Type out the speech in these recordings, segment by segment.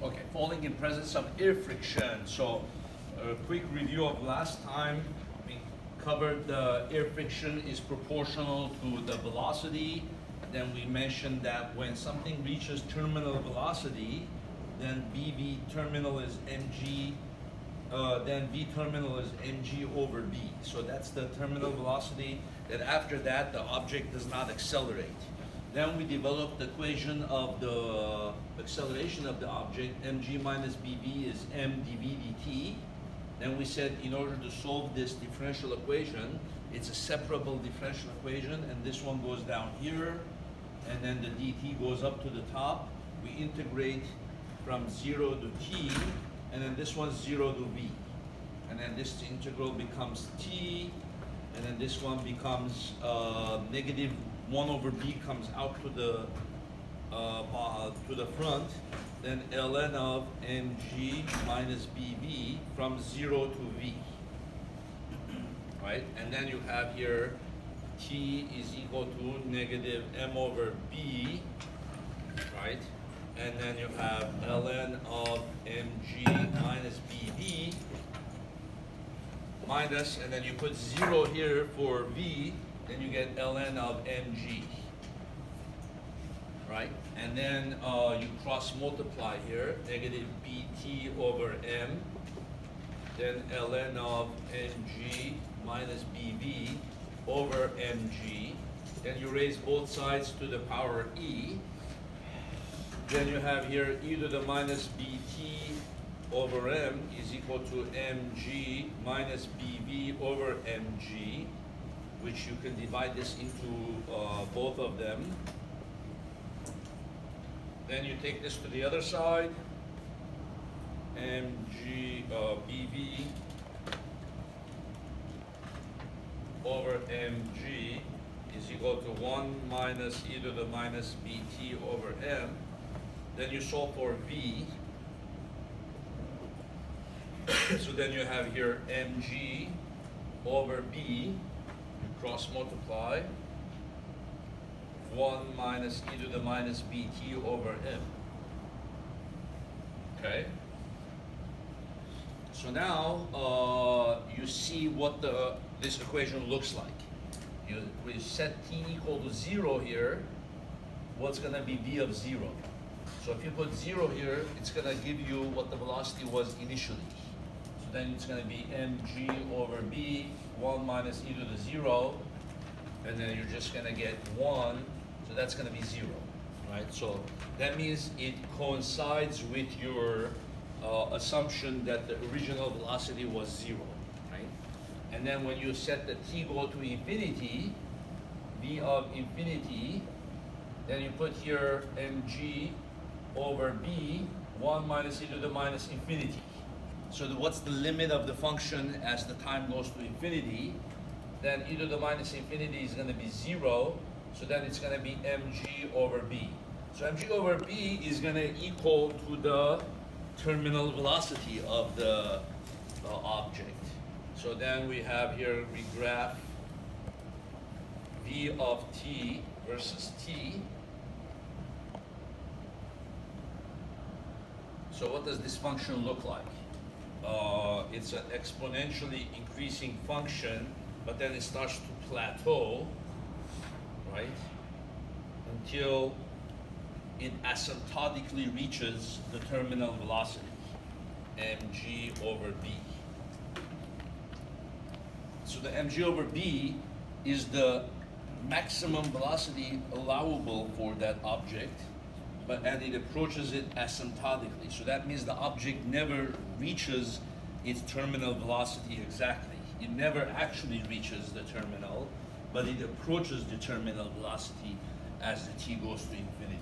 Okay, falling in presence of air friction. So a quick review of last time. We covered the air friction is proportional to the velocity. Then we mentioned that when something reaches terminal velocity, then BV terminal is mg, then V terminal is mg over b. So that's the terminal velocity. That after that, the object does not accelerate. Then we developed the equation of the acceleration of the object. Mg minus bv is m dv dt. Then we said in order to solve this differential equation, it's a separable differential equation, and this one goes down here, and then the dt goes up to the top. We integrate from 0 to t, and then this one's 0 to v. And then this integral becomes t, and then this one becomes negative 1 over b comes out to the front, then ln of mg minus bv from 0 to v, right? And then you have here t is equal to negative m over b, right? And then you have ln of mg minus bv minus, and then you put 0 here for v, then you get ln of mg, right? And then you cross multiply here, negative bt over m, then ln of mg minus bv over mg, then you raise both sides to the power e, then you have here e to the minus bt over m is equal to mg minus bv over mg, which you can divide this into both of them. Then you take this to the other side, mg bv over mg is equal to 1 minus e to the minus bt over m. Then you solve for v. So then you have here mg over b, you cross multiply, 1 minus e to the minus bt over m. Okay? So now you see what this equation looks like. We set t equal to 0 here, what's going to be v of 0? So if you put 0 here, it's going to give you what the velocity was initially. So then it's going to be mg over b, 1 minus e to the 0, and then you're just going to get 1, so that's going to be 0, right? So that means it coincides with your assumption that the original velocity was 0, right? And then when you set the t go to infinity, v of infinity, then you put here mg over b, 1 minus e to the minus infinity. So what's the limit of the function as the time goes to infinity? Then e to the minus infinity is going to be 0, so then it's going to be mg over b. So mg over b is going to equal to the terminal velocity of the object. So then we have here, we graph v of t versus t. So what does this function look like? It's an exponentially increasing function, but then it starts to plateau, right? Until it asymptotically reaches the terminal velocity, mg over b. So the mg over b is the maximum velocity allowable for that object, and it approaches it asymptotically. So that means the object never reaches its terminal velocity exactly. It never actually reaches the terminal, but it approaches the terminal velocity as the t goes to infinity.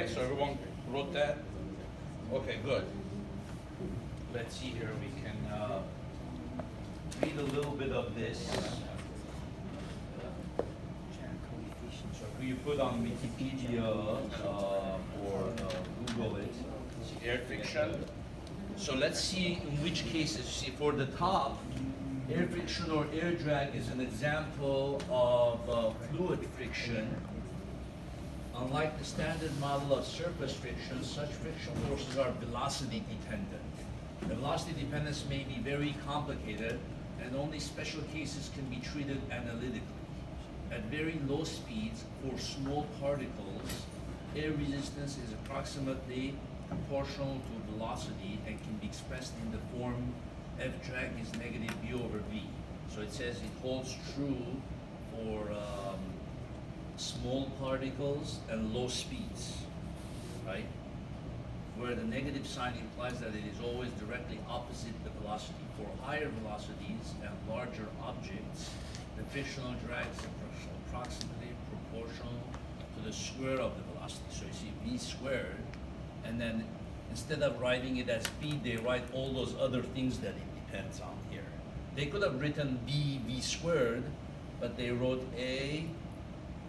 Okay, so everyone wrote that? Okay, good. Let's see here, we can read a little bit of this. So if you put on Wikipedia or Google it, see air friction. So let's see in which cases. See, for the top, air friction or air drag is an example of fluid friction. Unlike the standard model of surface friction, such friction forces are velocity dependent. The velocity dependence may be very complicated, and only special cases can be treated analytically. At very low speeds, for small particles, air resistance is approximately proportional to velocity and can be expressed in the form F drag is negative B over V. So it says it holds true for small particles and low speeds, right? Where the negative sign implies that it is always directly opposite the velocity. For higher velocities and larger objects, the frictional drag is approximately proportional to the square of the velocity. So you see V squared, and then instead of writing it as B, they write all those other things that it depends on here. They could have written B, V squared, but they wrote A,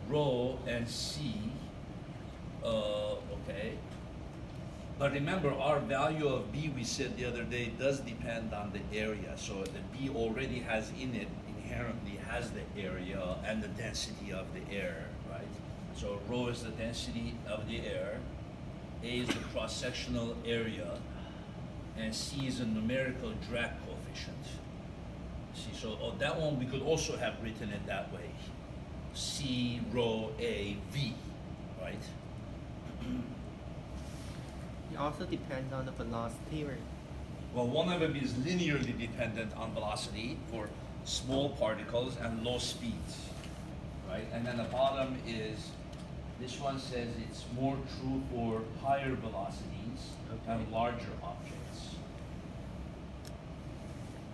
rho, and C, okay. But remember, our value of B, we said the other day, does depend on the area. So the B already has in it, inherently has the area and the density of the air, right? So rho is the density of the air, A is the cross-sectional area, and C is a numerical drag coefficient. See, so that one we could also have written it that way. C, rho, A, V, right? It also depends on the velocity, right? Well, one of them is linearly dependent on velocity for small particles and low speeds, right? And then the bottom is, this one says it's more true for higher velocities and larger objects.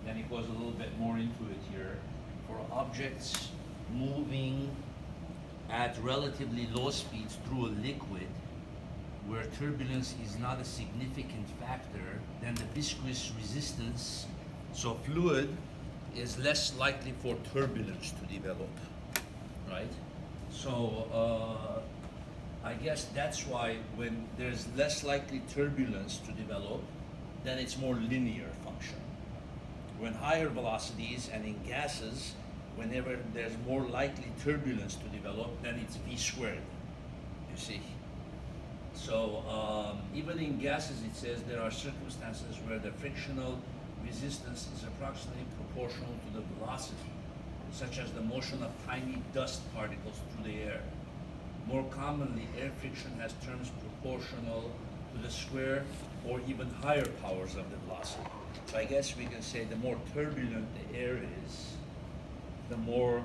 Then it goes a little bit more into it here. For objects moving at relatively low speeds through a liquid, where turbulence is not a significant factor, then the viscous resistance, so fluid, is less likely for turbulence to develop, right? So I guess that's why when there's less likely turbulence to develop, then it's more linear function. When higher velocities and in gases, whenever there's more likely turbulence to develop, then it's V squared, you see. So even in gases, it says there are circumstances where the frictional resistance is approximately proportional to the velocity, such as the motion of tiny dust particles through the air. More commonly, air friction has terms proportional to the square or even higher powers of the velocity. So I guess we can say the more turbulent the air is, the more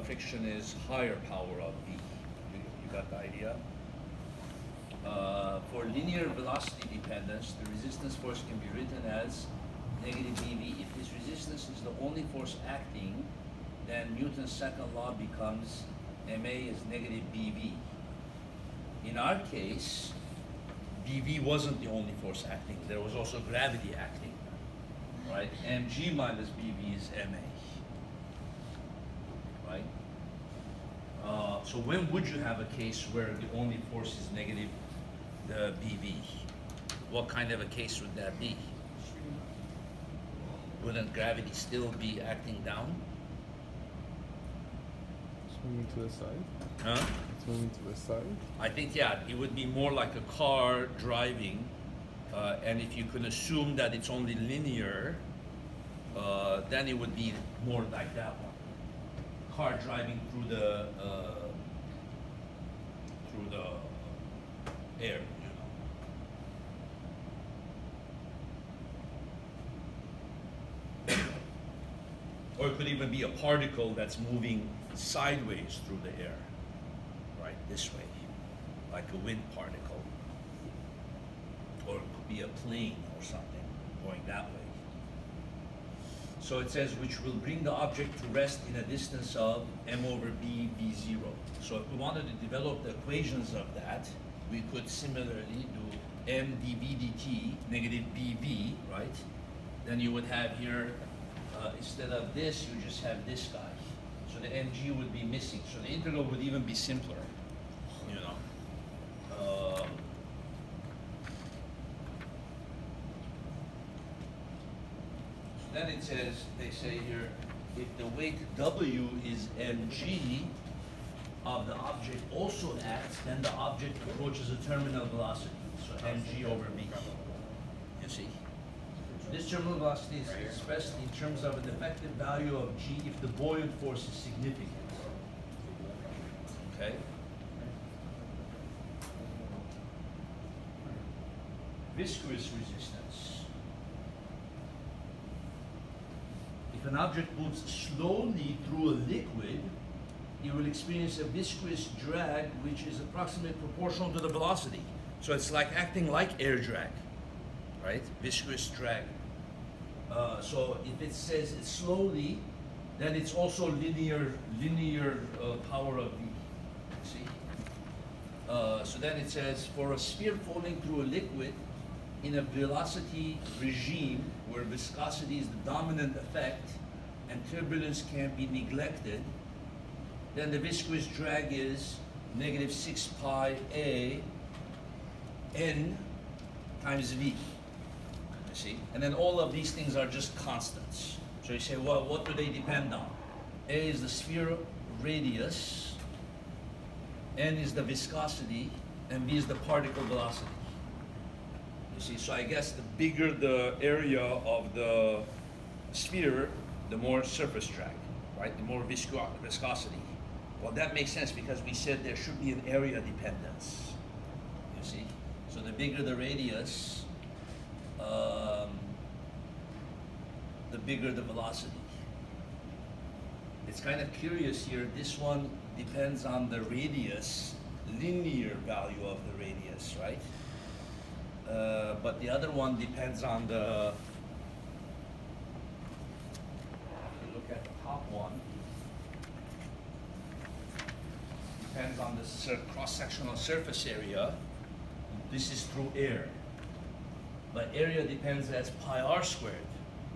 friction is higher power of V. You got the idea? For linear velocity dependence, the resistance force can be written as negative dV. If this resistance is the only force acting, then Newton's second law becomes ma is negative bv. In our case, bv wasn't the only force acting. There was also gravity acting, right? mg minus bv is ma, right? So when would you have a case where the only force is negative the bv? What kind of a case would that be? Wouldn't gravity still be acting down? It's moving to the side. Huh? It's moving to the side. I think, yeah, it would be more like a car driving, and if you can assume that it's only linear, then it would be more like that one. Car driving through the air, you know. Or it could even be a particle that's moving sideways through the air, right, this way, like a wind particle. Or it could be a plane or something going that way. So it says, which will bring the object to rest in a distance of m over b, v0. So if we wanted to develop the equations of that, we could similarly do m dv dt negative bv, right? Then you would have here, instead of this, you just have this guy. So the mg would be missing. So the integral would even be simpler, you know. So then it says, they say here, if the weight w is mg of the object also acts, then the object approaches a terminal velocity. So mg over v. You see? This terminal velocity is expressed in terms of an effective value of g if the buoyant force is significant. Okay? Viscous resistance. If an object moves slowly through a liquid, you will experience a viscous drag which is approximately proportional to the velocity. So it's like acting like air drag, right? Viscous drag. So if it says it's slowly, then it's also linear power of v. See? So then it says for a sphere falling through a liquid in a velocity regime where viscosity is the dominant effect and turbulence can be neglected, then the viscous drag is negative 6 pi a n times v. You see? And then all of these things are just constants. So you say, well, what do they depend on? A is the sphere radius, n is the viscosity, and v is the particle velocity. You see, so I guess the bigger the area of the sphere, the more surface drag, right? The more viscosity. Well, that makes sense because we said there should be an area dependence. You see? So the bigger the radius, the bigger the velocity. It's kind of curious here. This one depends on the radius, linear value of the radius, right? But the other one depends on the, look at the top one, depends on the cross-sectional surface area. This is through air. But area depends as pi r squared,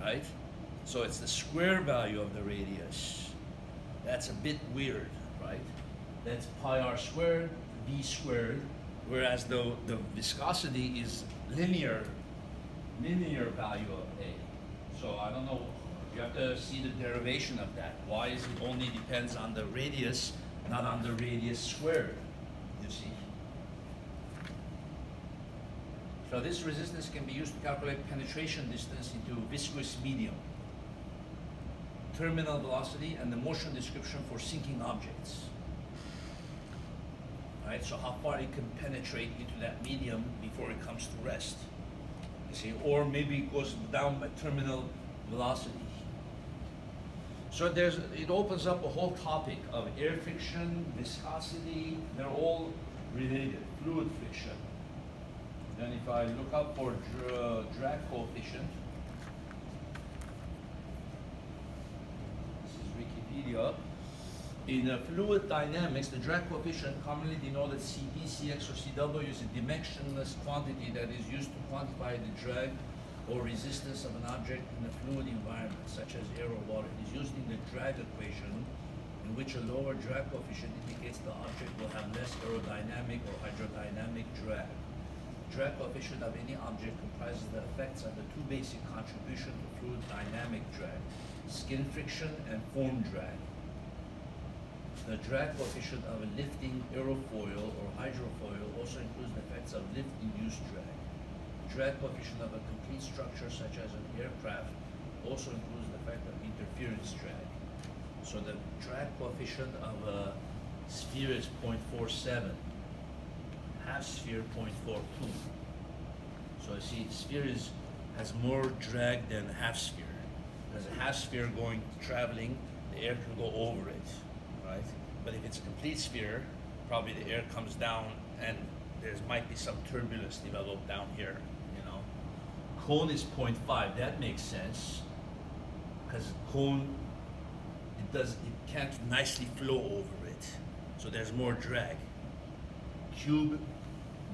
right? So it's the square value of the radius. That's a bit weird, right? That's pi r squared, v squared, whereas the viscosity is linear value of A. So I don't know, you have to see the derivation of that. Why is it only depends on the radius, not on the radius squared, you see? So this resistance can be used to calculate penetration distance into a viscous medium, terminal velocity, and the motion description for sinking objects. Right, so how far it can penetrate into that medium before it comes to rest. You see, or maybe it goes down by terminal velocity. So it opens up a whole topic of air friction, viscosity, they're all related, fluid friction. Then if I look up for drag coefficient, this is Wikipedia. In fluid dynamics, the drag coefficient, commonly denoted Cp, Cx, or Cw, is a dimensionless quantity that is used to quantify the drag or resistance of an object in a fluid environment, such as air or water. It is used in the drag equation, in which a lower drag coefficient indicates the object will have less aerodynamic or hydrodynamic drag. Drag coefficient of any object comprises the effects of the two basic contributions to fluid dynamic drag, skin friction and form drag. The drag coefficient of a lifting aerofoil or hydrofoil also includes the effects of lift-induced drag. Drag coefficient of a complete structure such as an aircraft also includes the effect of interference drag. So the drag coefficient of a sphere is 0.47, half sphere 0.42. So you see, sphere has more drag than half sphere. Because a half sphere traveling, the air can go over it. Right? But if it's a complete sphere, probably the air comes down and there might be some turbulence developed down here, you know. Cone is 0.5, that makes sense, because cone, it can't nicely flow over it, so there's more drag. Cube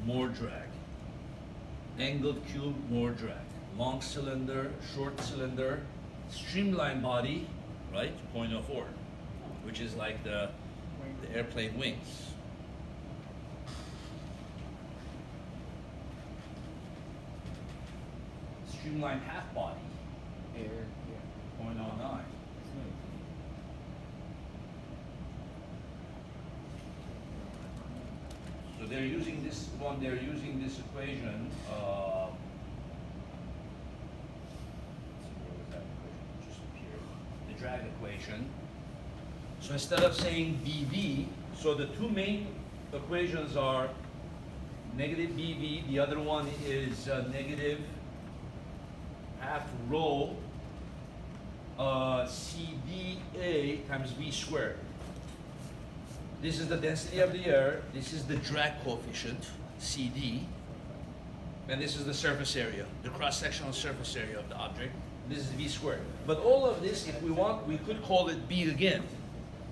more drag. Angled cube, more drag. Long cylinder, short cylinder, streamlined body, right? 0.04, which is like the airplane wings. Streamlined half body, Air, yeah. 0.09. So they're using this one, they're using this equation, let's see, where was that equation? Just appeared. The drag equation. So instead of saying BV, so the two main equations are negative BV, the other one is negative half rho CdA times V squared. This is the density of the air, this is the drag coefficient, CD, and this is the surface area, the cross-sectional surface area of the object. This is V squared. But all of this, if we want, we could call it B again,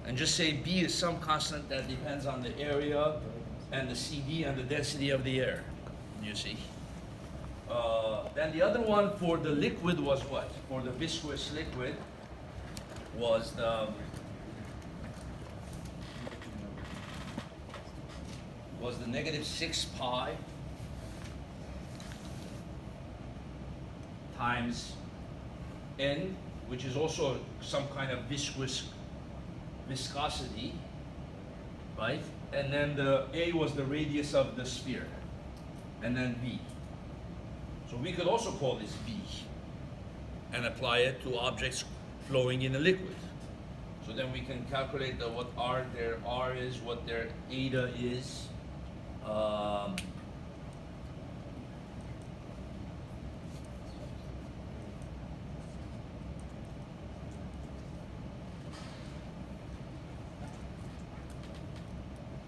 and just say B is some constant that depends on the area and the CD and the density of the air, you see. Then the other one for the liquid was what? For the viscous liquid was the negative 6 pi times N, which is also some kind of viscosity, right? And then the A was the radius of the sphere, and then V. So we could also call this B and apply it to objects flowing in a liquid. So then we can calculate what their R is, what their eta is.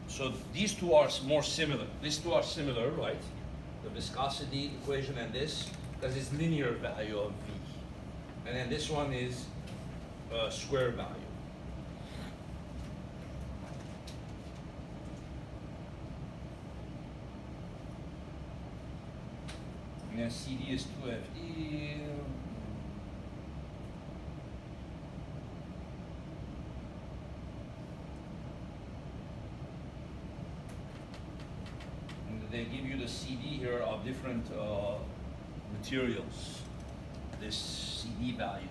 So these two are more similar. These two are similar, right? The viscosity equation and this, because it's linear value of V. And then this one is square value. And then CD is 2FD. And they give you the CD here of different materials. This CD value.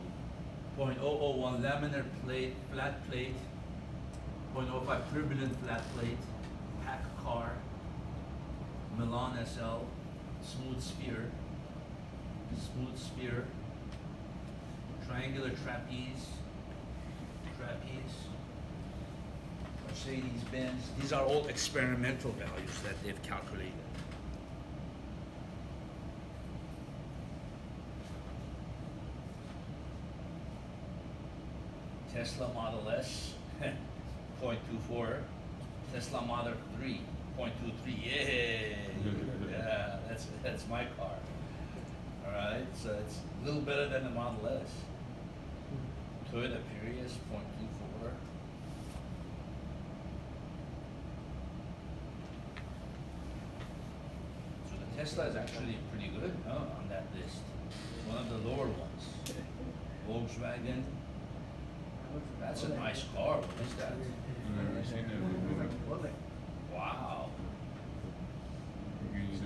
0.001 laminar plate, flat plate, 0.05 turbulent flat plate, pack car, Milan SL, smooth sphere, triangular trapeze, Mercedes-Benz. These are all experimental values that they've calculated. Tesla Model S, 0.24. Tesla Model 3, 0.23. Yay! Yeah, that's my car. All right, so it's a little better than the Model S. Toyota Prius, 0.24. So the Tesla is actually pretty good, huh, on that list. It's one of the lower ones. Volkswagen. That's a nice car. What is that? Wow.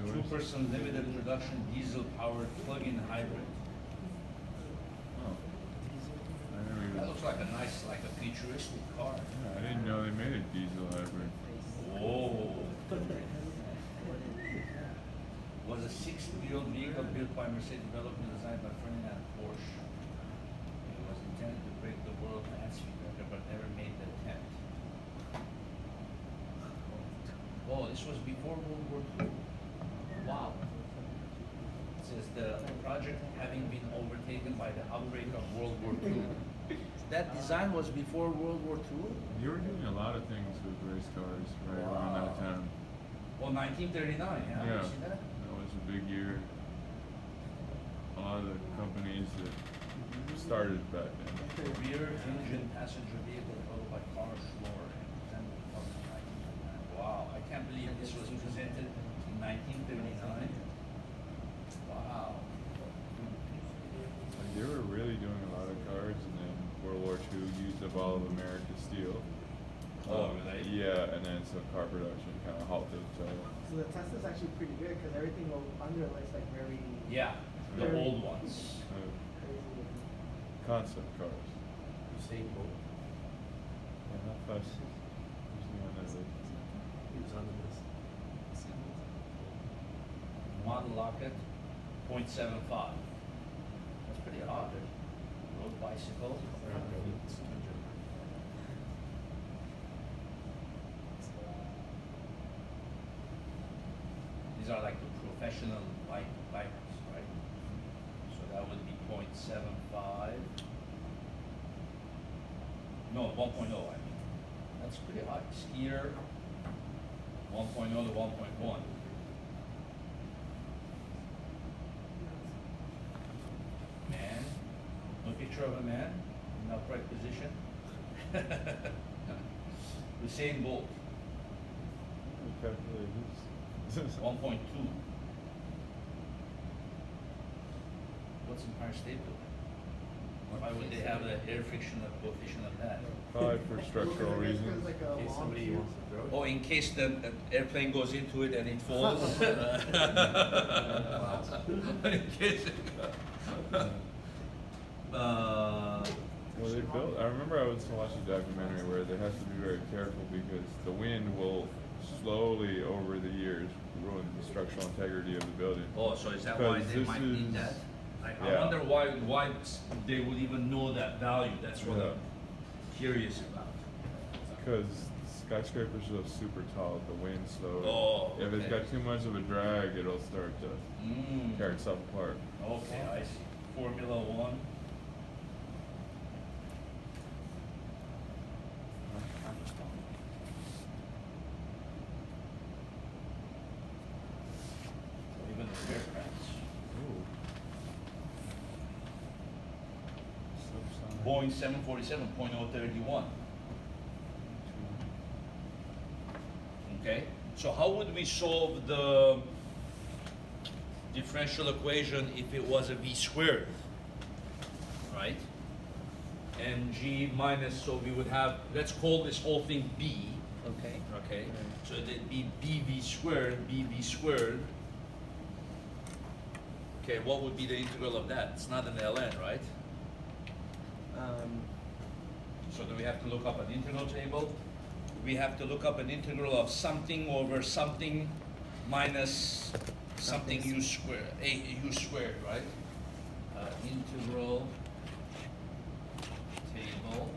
2% limited production diesel-powered plug-in hybrid. That looks like a nice, like a futuristic car. Yeah, I didn't know they made a diesel hybrid. Whoa. Was a six-wheeled vehicle built by Mercedes, developed and designed by Ferdinand Porsche. It was intended to break the world land speed record, but never made the attempt. Oh, this was before World War II. Wow. It says the project having been overtaken by the outbreak of World War II. That design was before World War II? You were doing a lot of things with race cars right around that time. Well, 1939, yeah. Yeah. You see that? That was a big year. A lot of the companies that started back then. Rear engine passenger vehicle developed by Carl Schloor. Wow, I can't believe this was presented in 1939. Wow. Like they were really doing a lot of cars, and then World War II used up all of America's steel. Oh, really? Yeah, and then so car production kind of halted. So So the Tesla's actually pretty good because everything under looks like very Yeah, the Very- old ones. crazy looking. concept cars. Usain Bolt. Yeah, not fast. Usually one of those. He was on the list. Model Locket, 0.75. That's pretty hot. Road bicycle. These are like the professional bikers, right? So that would be 0.75. No, 1.0, I mean. That's pretty high. Skier, 1.0 to 1.1. Man, no picture of a man in upright position. Usain Bolt, Okay, 1.2. What's Empire State Building? Why would they have the air friction coefficient of that? Probably for structural Well, because reasons. It's like a In case long somebody fuse. wants to throw it. Oh, in case the airplane goes into it and it falls? In case it Well, they built. I remember I was watching a documentary where they have to be very careful because the wind will slowly, over the years, ruin the structural integrity of the building. Oh, so is that why Because they this might need is- that? I yeah. wonder why they would even know that value. That's what Yeah. I'm curious about. Because skyscrapers are super tall, the wind slow. Oh, If it's okay. got too much of a drag, it'll start to tear itself apart. Okay, I see. Formula One. Even the aircrafts. Ooh. Subsonic. Boeing 747.031. Okay, so how would we solve the differential equation if it was a v squared? Right? mg minus, so we would have, let's call this whole thing b. Okay. Okay, so it'd be bv squared, bv squared. Okay, what would be the integral of that? It's not an ln, right? So do we have to look up an integral table? We have to look up an integral of something over something minus something u squared, u squared, right? Integral table.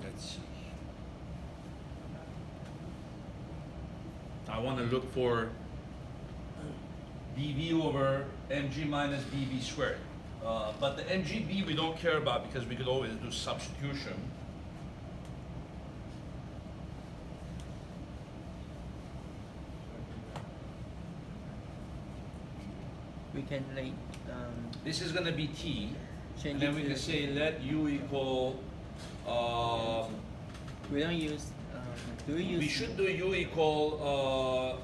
Let's see. I want to look for dv over mg minus bv squared. But the mgb we don't care about because we could always do substitution. We can like This is going to be t. change And then it we to- can say let u equal, we don't use do we use we should do u equal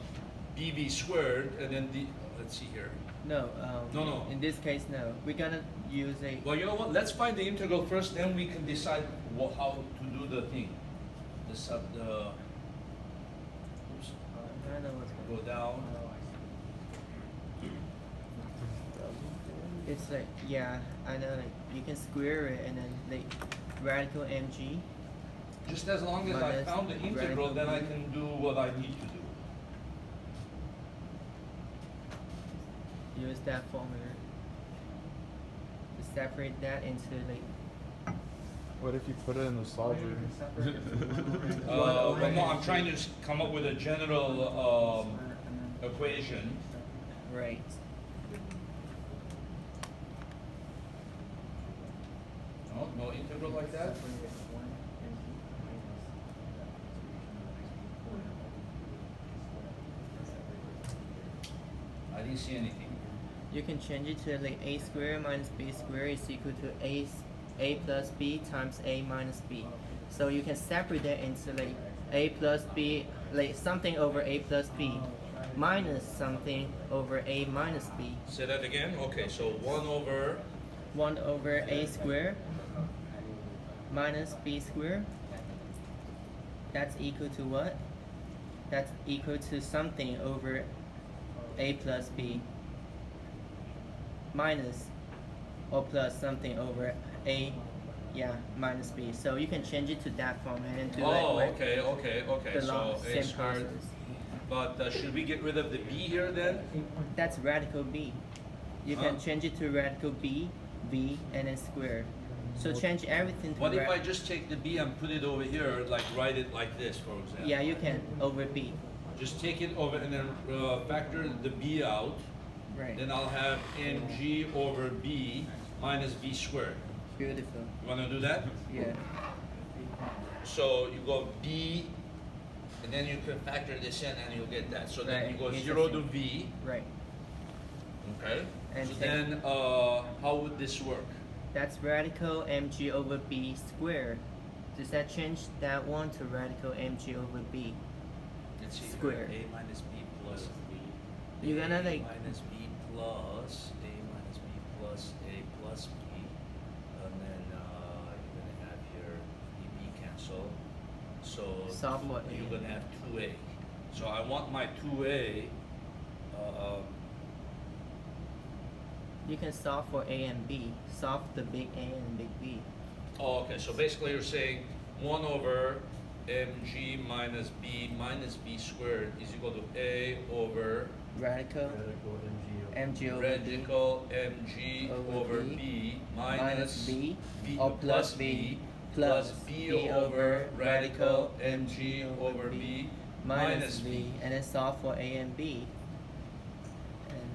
bv squared and then the, let's see here. no No. in this case no we're gonna use a Well, you know what? Let's find the integral first, then we can decide how to do the thing. Oops, I don't know what's go going down. It's like yeah I know like you can square it and then like radical mg Just as long as I Minus found the integral, radical then I b. can do what I need to do. use that formula to separate that into like What if you put it in the solver? Well, no, I'm trying to come up with a general equation. right No integral like that? I didn't see anything. You can change it to like a squared minus b squared is equal to a plus b times a minus b. So you can separate that into like a plus b, like something over a plus b minus something over a minus b. Say that again. Okay, so 1 over 1 over a squared minus b squared. That's equal to what? That's equal to something over a plus b minus or plus something over a, yeah, minus b. So you can change it to that format and do oh, it with okay. the So long a same squared. process. But should we get rid of the b here then? That's radical b. You Huh? can change it to radical b, v, and then squared. So change everything to What if I just take the b and put it over here, like write it like this, for example? yeah, you can over b. Just take it over and then factor the b out. Right. Then I'll have mg over b minus b squared. Beautiful. You want to do that? Yeah. So you go b, and then you can factor this in and you'll get that. So then Right, you go 0 to interesting. v, Right. okay? And So take- then how would this work? That's radical mg over b squared. Does that change that one to radical mg over b? Let's see. Square. A minus b plus b. You're gonna, like- A minus b plus a minus b plus a plus b. And then you're gonna have your b cancel. So Solve for A. you're gonna have 2a. So I want my 2a. You can solve for a and b. Solve the big A and big B. Oh, okay. So basically, you're saying 1 over mg minus b squared is equal to a over Radical radical mg over mg over b radical mg over over b b minus minus b b or plus plus b b plus plus b b over over radical radical mg over b minus b, and then solve for a and b. And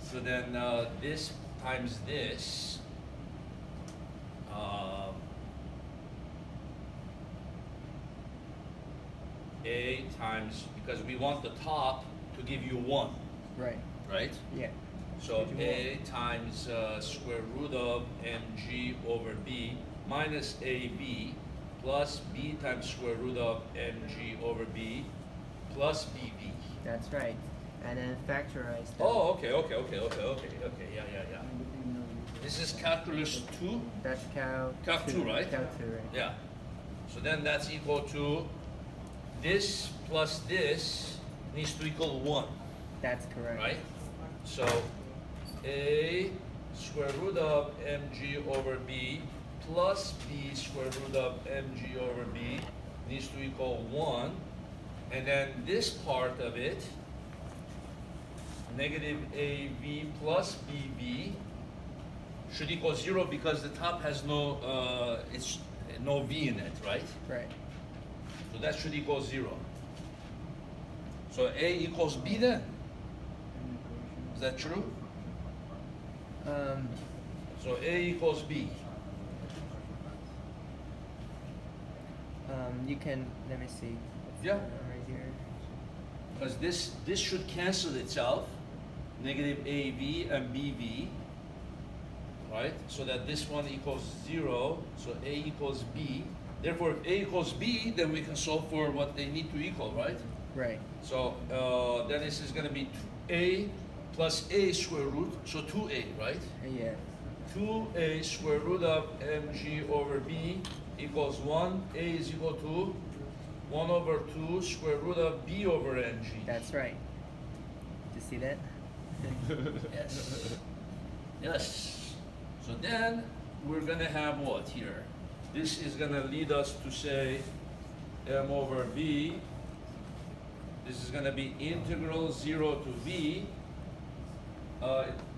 So then this times this, a times, because we want the top to give you 1, right, right? yeah, So Which a times square root of mg over b minus ab plus b times square root of mg over b plus bb. that's right. And then factorize that. Oh, okay, yeah. This is calculus 2? That's Calc Calc 2, right? Calc 2, right? Yeah. So then that's equal to this plus this needs to equal 1, That's correct. right? So a square root of mg over b plus b square root of mg over b needs to equal 1. And then this part of it, negative ab plus bb, should equal 0 because the top has no, it's no v in it, right? Right. So that should equal 0. So a equals b then. Is that true? So a equals b. You can, let me see. Yeah. Right here. Because this should cancel itself, negative ab and bb, right? So that this one equals 0, so a equals b. Therefore, if a equals b, then we can solve for what they need to equal, right? Right. So then this is going to be a plus a square root, so 2a, right? Yeah. 2a square root of mg over b equals 1. A is equal to 1 over 2 square root of b over mg. That's right. You see that? Yes. Yes. So then we're going to have what here? This is going to lead us to say m over b. This is going to be integral 0 to v.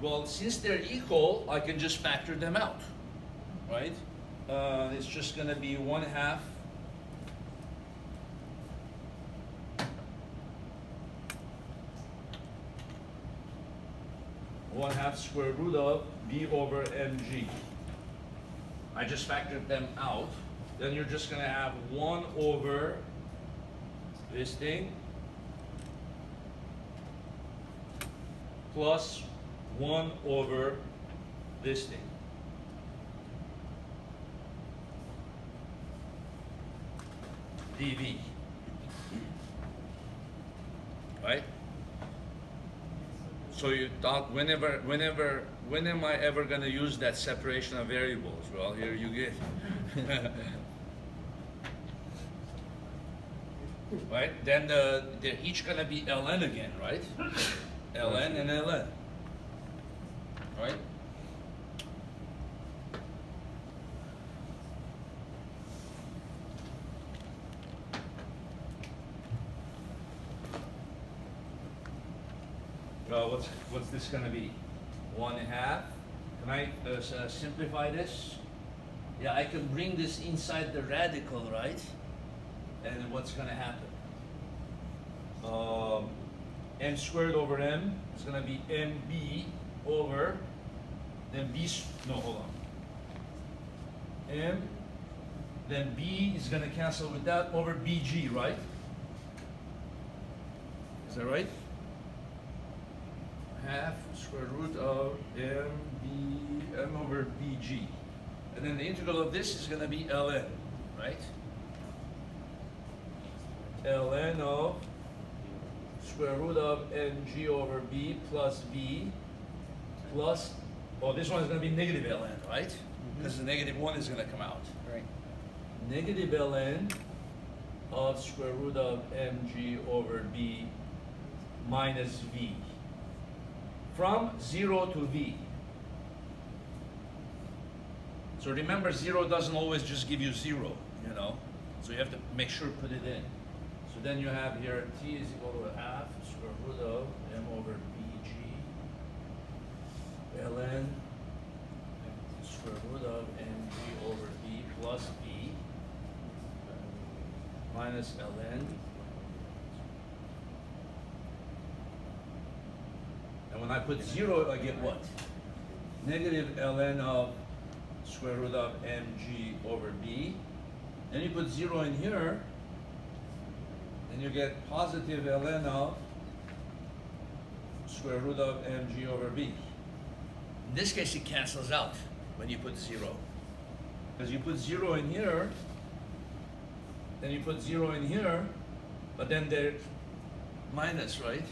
Well, since they're equal, I can just factor them out, right? It's just going to be 1/2 square root of b over mg. I just factored them out. Then you're just going to have 1 over this thing plus 1 over this thing. dv. Right? So you thought when am I ever going to use that separation of variables? Well, here you get. Right? Then they're each going to be ln again, right? ln and ln. Right? What's this going to be? 1/2. Can I simplify this? Yeah, I can bring this inside the radical, right? And what's going to happen? M squared over m is going to be mb over, then b, no, hold on. M, then b is going to cancel with that over bg, right? Is that right? Half square root of m over bg. And then the integral of this is going to be ln, right? ln of square root of mg over b plus b plus, oh, this one is going to be negative ln, right? Because the negative 1 is going to come out. Right. Negative ln of square root of mg over b minus v. From 0 to v. So remember, 0 doesn't always just give you 0, you know? So you have to make sure to put it in. So then you have here t is equal to 1/2 square root of m over bg ln square root of mg over b plus b minus ln. And when I put 0, I get what? Negative ln of square root of mg over b. Then you put 0 in here, and you get positive ln of square root of mg over b. In this case, it cancels out when you put 0. Because you put 0 in here, then you put 0 in here, but then they're minus, right?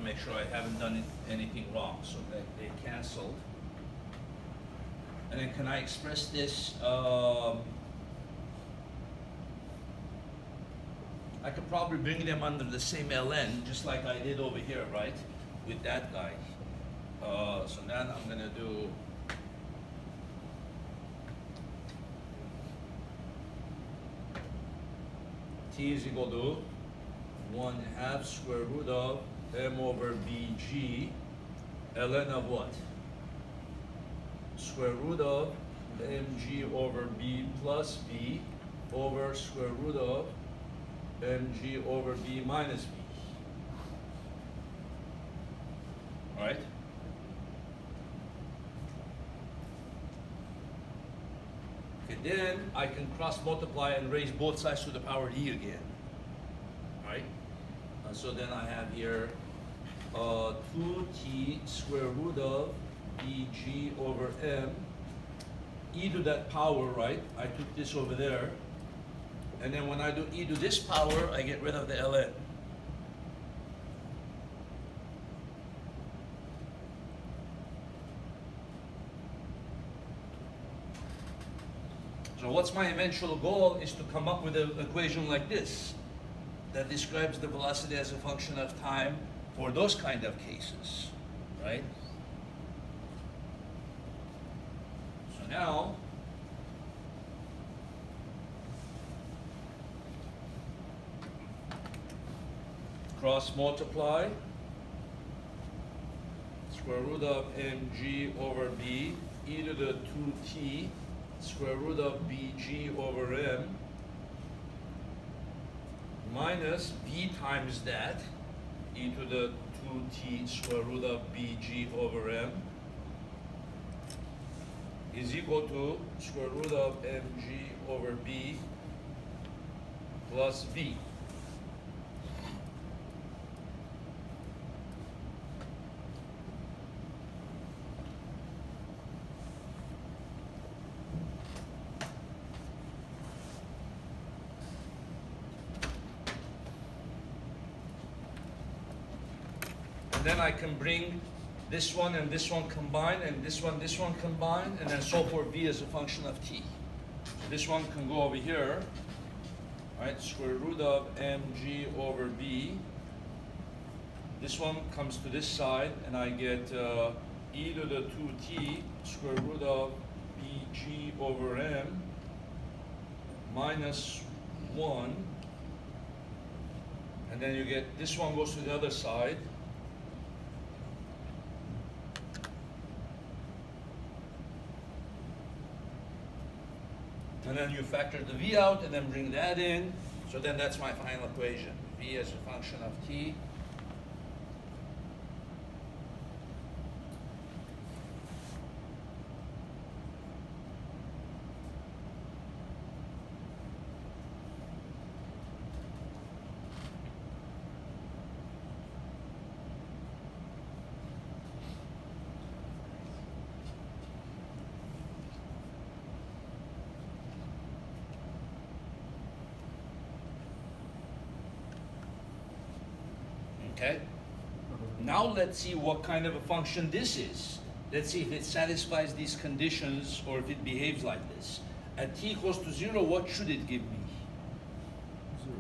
Make sure I haven't done anything wrong, so that they canceled. And then can I express this? I could probably bring them under the same ln, just like I did over here, right? With that guy. So then I'm gonna do t is equal to 1/2 square root of m over bg ln of what? Square root of mg over b plus b over square root of mg over b minus b. All right? Okay, then I can cross multiply and raise both sides to the power e again. All right? So then I have here 2t square root of bg over m e to that power, right? I took this over there. And then when I do e to this power, I get rid of the ln. So what's my eventual goal is to come up with an equation like this that describes the velocity as a function of time for those kind of cases, right? So now, cross multiply, square root of mg over b, e to the 2t, square root of bg over m, minus b times that, e to the 2t square root of bg over m is equal to square root of mg over b plus v. And then I can bring this one and this one combined, and this one combined, and then solve for v as a function of t. So this one can go over here, right? Square root of mg over b. This one comes to this side, and I get e to the 2t square root of bg over m minus 1. And then you get, this one goes to the other side. And then you factor the v out and then bring that in. So then that's my final equation. V as a function of t. Okay? Now let's see what kind of a function this is. Let's see if it satisfies these conditions or if it behaves like this. At t equals to 0, what should it give me? 0.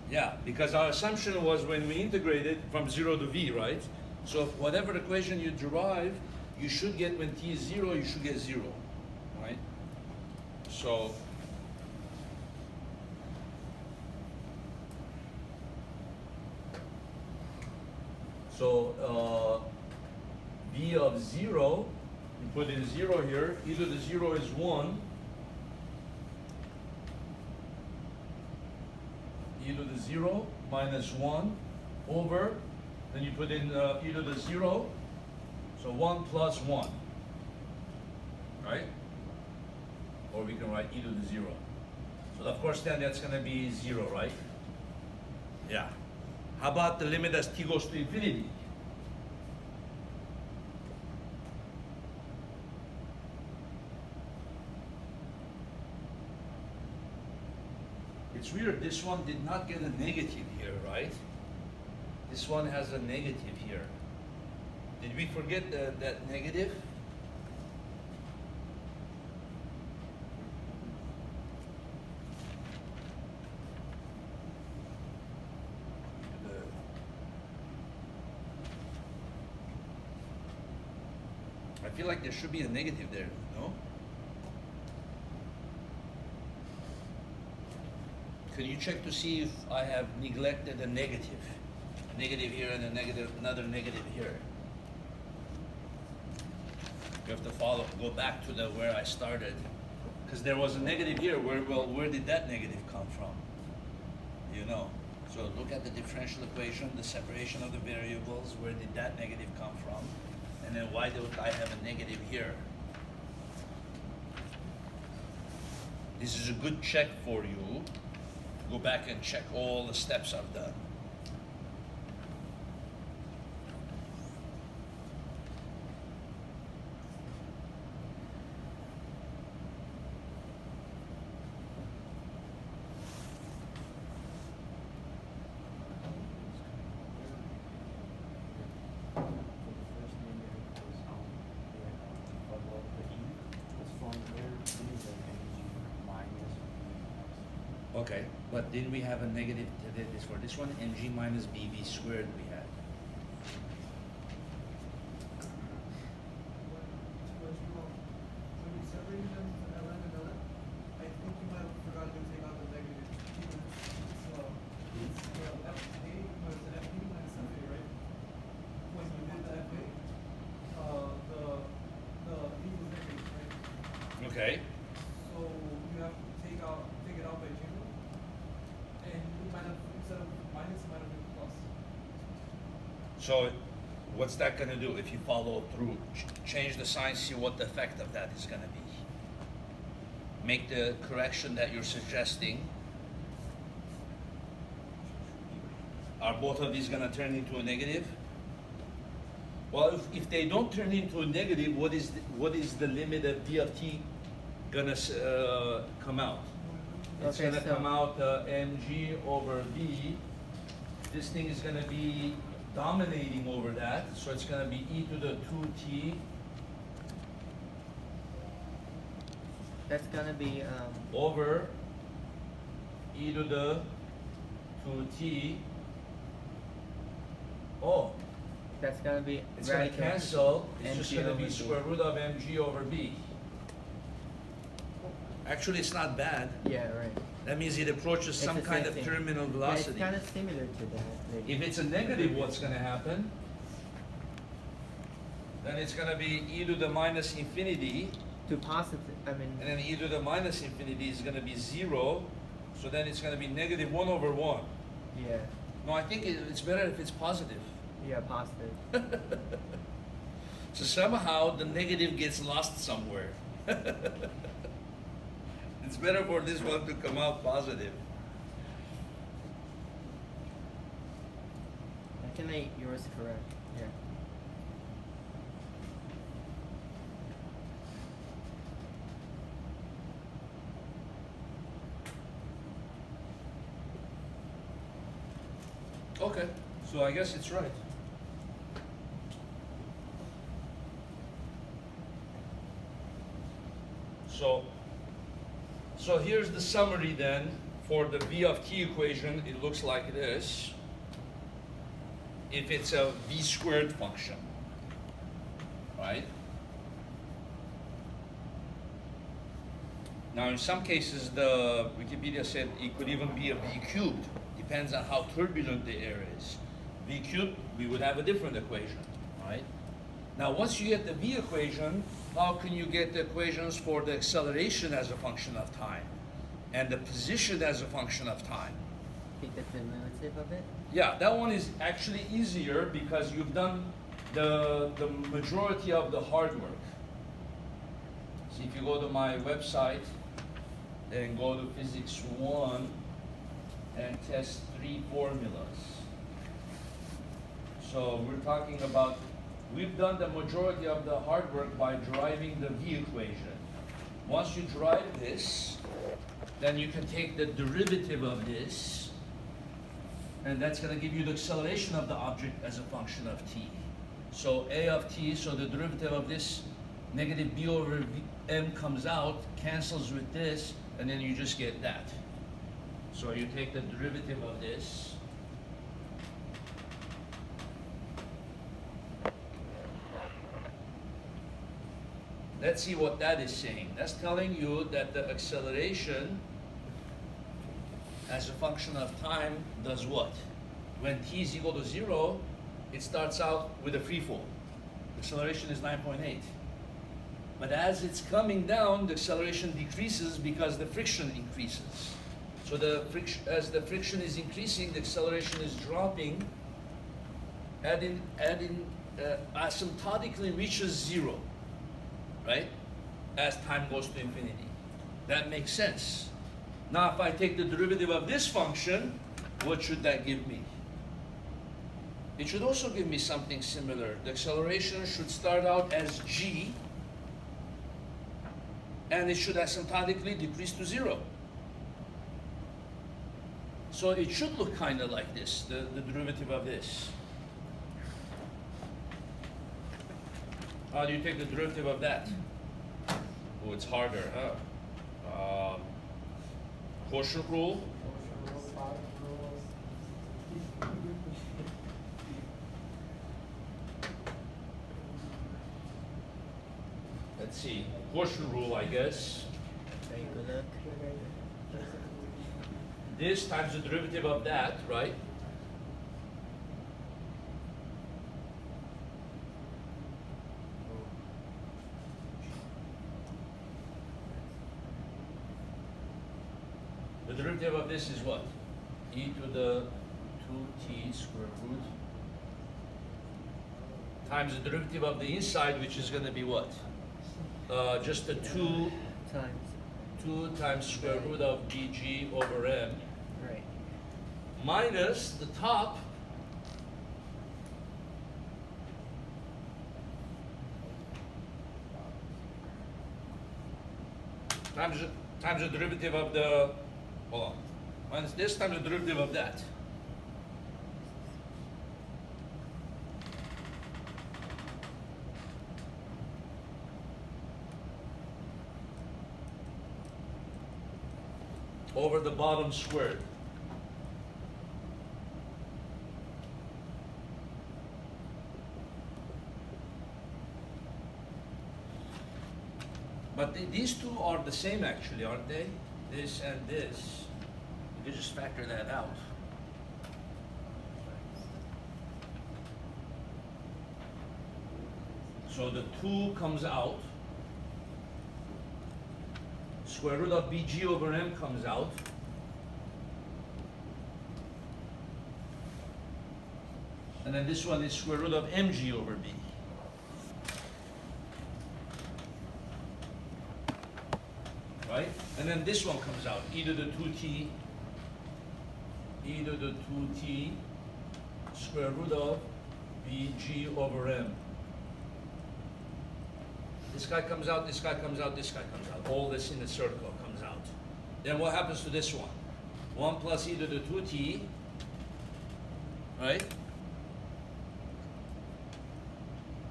Yeah, because our assumption was when we integrated from 0 to v, right? So if whatever equation you derive, you should get when t is 0, you should get 0, right? So v of 0, you put in 0 here, e to the 0 is 1, e to the 0 minus 1 over, then you put in e to the 0, so 1 plus 1, right? Or we can write e to the 0. So of course then that's going to be 0, right? Yeah. How about the limit as t goes to infinity? It's weird, this one did not get a negative here, right? This one has a negative here. Did we forget that negative? I feel like there should be a negative there, no? Can you check to see if I have neglected a negative? A negative here and a negative, another negative here. You have to go back to where I started. Because there was a negative here, where did that negative come from? You know. So look at the differential equation, the separation of the variables, where did that negative come from? And then why don't I have a negative here? This is a good check for you. Go back and check all the steps I've done. Okay, but didn't we have a negative this for this one? mg minus bv squared we had. When you separated them to ln and ln, I think you might have forgotten to take out the negative. It's fa minus fp minus fa, right? When you did the fa, the v was negative, right? Okay. So you have to take it out by 0. And you might have, instead of minus, you might have been plus. So what's that gonna do if you follow through? Change the sign, see what the effect of that is gonna be. Make the correction that you're suggesting. Are both of these gonna turn into a negative? Well, if they don't turn into a negative, what is the limit of d of t gonna come out? It's Okay, gonna so- come out mg over b. This thing is gonna be dominating over that, so it's gonna be e to the 2t That's gonna be over e to the 2t. Oh, that's gonna be it's gonna radical cancel. It's just mg gonna over be b. square root of mg over b. Actually, it's not bad. Yeah, right. That means it approaches It's some the kind same of thing. terminal Yeah, velocity. it's kind of similar to that. Like, If it's a negative, what's gonna happen? Then it's gonna be e to the minus infinity, to positive, I mean, and then e to the minus infinity is gonna be 0, so then it's gonna be negative 1 over 1. yeah, No, I think it's better if it's positive. yeah, positive. So somehow the negative gets lost somewhere. It's better for this one to come out positive. I can make yours correct. Yeah. Okay, so I guess it's right. So here's the summary then for the v of t equation. It looks like this. If it's a v squared function, right? Now in some cases the Wikipedia said it could even be a v cubed. Depends on how turbulent the air is. V cubed, we would have a different equation, right? Now once you get the v equation, how can you get the equations for the acceleration as a function of time and the position as a function of time? Take the derivative of it. Yeah, that one is actually easier because you've done the majority of the hard work. So if you go to my website and go to physics 1 and test 3 formulas. So we're talking about, we've done the majority of the hard work by deriving the v equation. Once you derive this, then you can take the derivative of this, and that's going to give you the acceleration of the object as a function of t. So a of t, so the derivative of this negative b over m comes out, cancels with this, and then you just get that. So you take the derivative of this. Let's see what that is saying. That's telling you that the acceleration as a function of time does what? When t is equal to 0, it starts out with a free fall. The acceleration is 9.8. But as it's coming down, the acceleration decreases because the friction increases. So as the friction is increasing, the acceleration is dropping, asymptotically reaches 0, right? As time goes to infinity. That makes sense. Now if I take the derivative of this function, what should that give me? It should also give me something similar. The acceleration should start out as g, and it should asymptotically decrease to 0. So it should look kind of like this, the derivative of this. How do you take the derivative of that? Oh, it's harder, huh? Quotient rule. Let's see, quotient rule, I guess. Very good luck. This times the derivative of that, right? The derivative of this is what? E to the 2t square root times the derivative of the inside, which is going to be what? Just the 2 times square root of bg over m, Right. minus the top times the derivative of the, hold on, minus this times the derivative of that. Over the bottom squared. But these two are the same actually, aren't they? This and this. You can just factor that out. So the 2 comes out. Square root of bg over m comes out. And then this one is square root of mg over b. Right? And then this one comes out, e to the 2t square root of bg over m. This guy comes out, this guy comes out, this guy comes out. All this in the circle comes out. Then what happens to this one? 1 plus e to the 2t, right?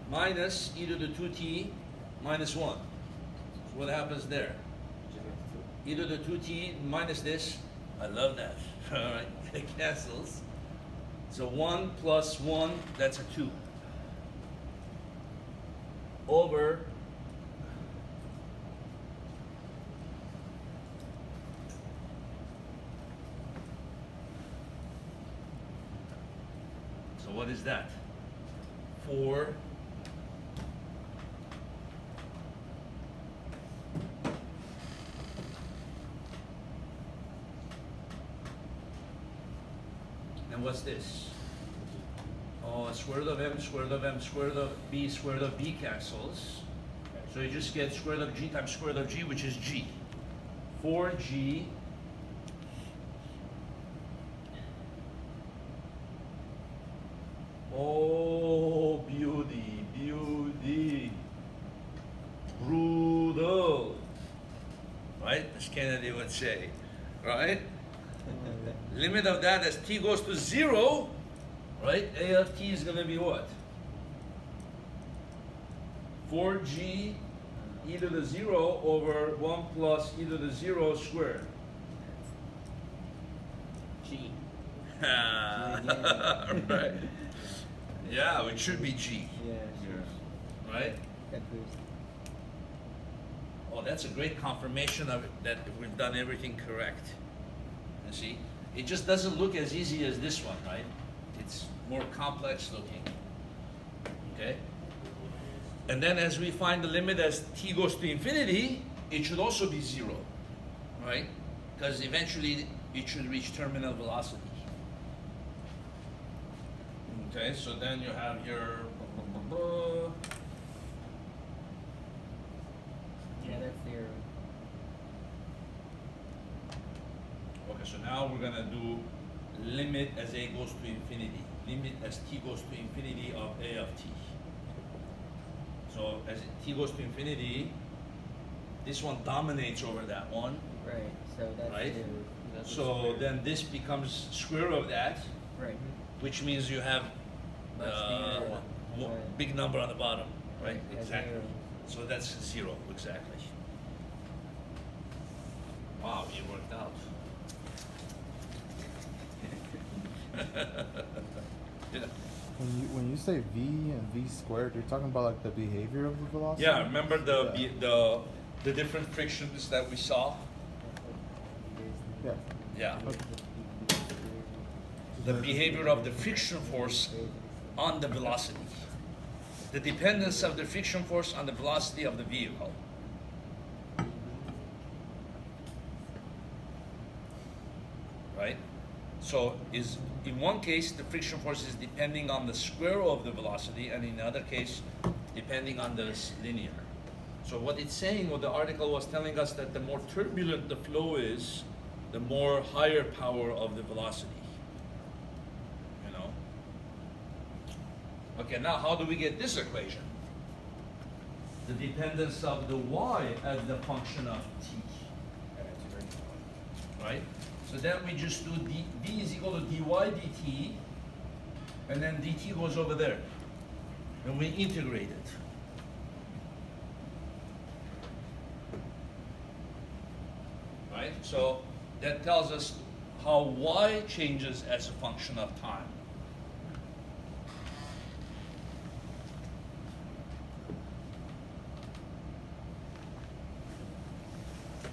Minus e to the 2t minus 1. So what happens there? E to the 2t minus this. I love that. All right, it cancels. So 1 plus 1, that's a 2. Over so what is that? 4 and what's this? Oh, square root of m, square root of m, square root of b, square root of b cancels. So you just get square root of g times square root of g, which is g. 4g oh, beauty, beauty. Brutal. Right? As Kennedy would say. Right? Limit of that as t goes to 0, right? A of t is going to be what? 4g e to the 0 over 1 plus e to the 0 squared. G. Right. Yeah, it should be g, Yeah. right? Oh, that's a great confirmation of it, that we've done everything correct. You see? It just doesn't look as easy as this one, right? It's more complex looking. Okay? And then as we find the limit as t goes to infinity, it should also be 0, right? Because eventually it should reach terminal velocity. Okay, so then you have your Yeah, that's 0. okay, so now we're gonna do limit as a goes to infinity. Limit as t goes to infinity of a of t. So as t goes to infinity, this one dominates over that one, Right. So that's Right. 0. so then this becomes square root of that, Right. which means you have That's the, right. big number on the bottom, right? That's Exactly. 0. So that's 0, exactly. Wow, it worked out. Yeah. When you say v and v squared, you're talking about like the behavior of the velocity. Yeah, remember the different frictions that we saw? Yeah. Yeah. Okay. The behavior of the friction force on the velocity. The dependence of the friction force on the velocity of the vehicle. Right? So is in one case the friction force is depending on the square of the velocity, and in the other case depending on the linear. So what it's saying, what the article was telling us, that the more turbulent the flow is, the more higher power of the velocity. You know? Okay, now how do we get this equation? The dependence of the y as the function of t. Right? So then we just do v is equal to dy dt, and then dt goes over there. And we integrate it. Right? So that tells us how y changes as a function of time.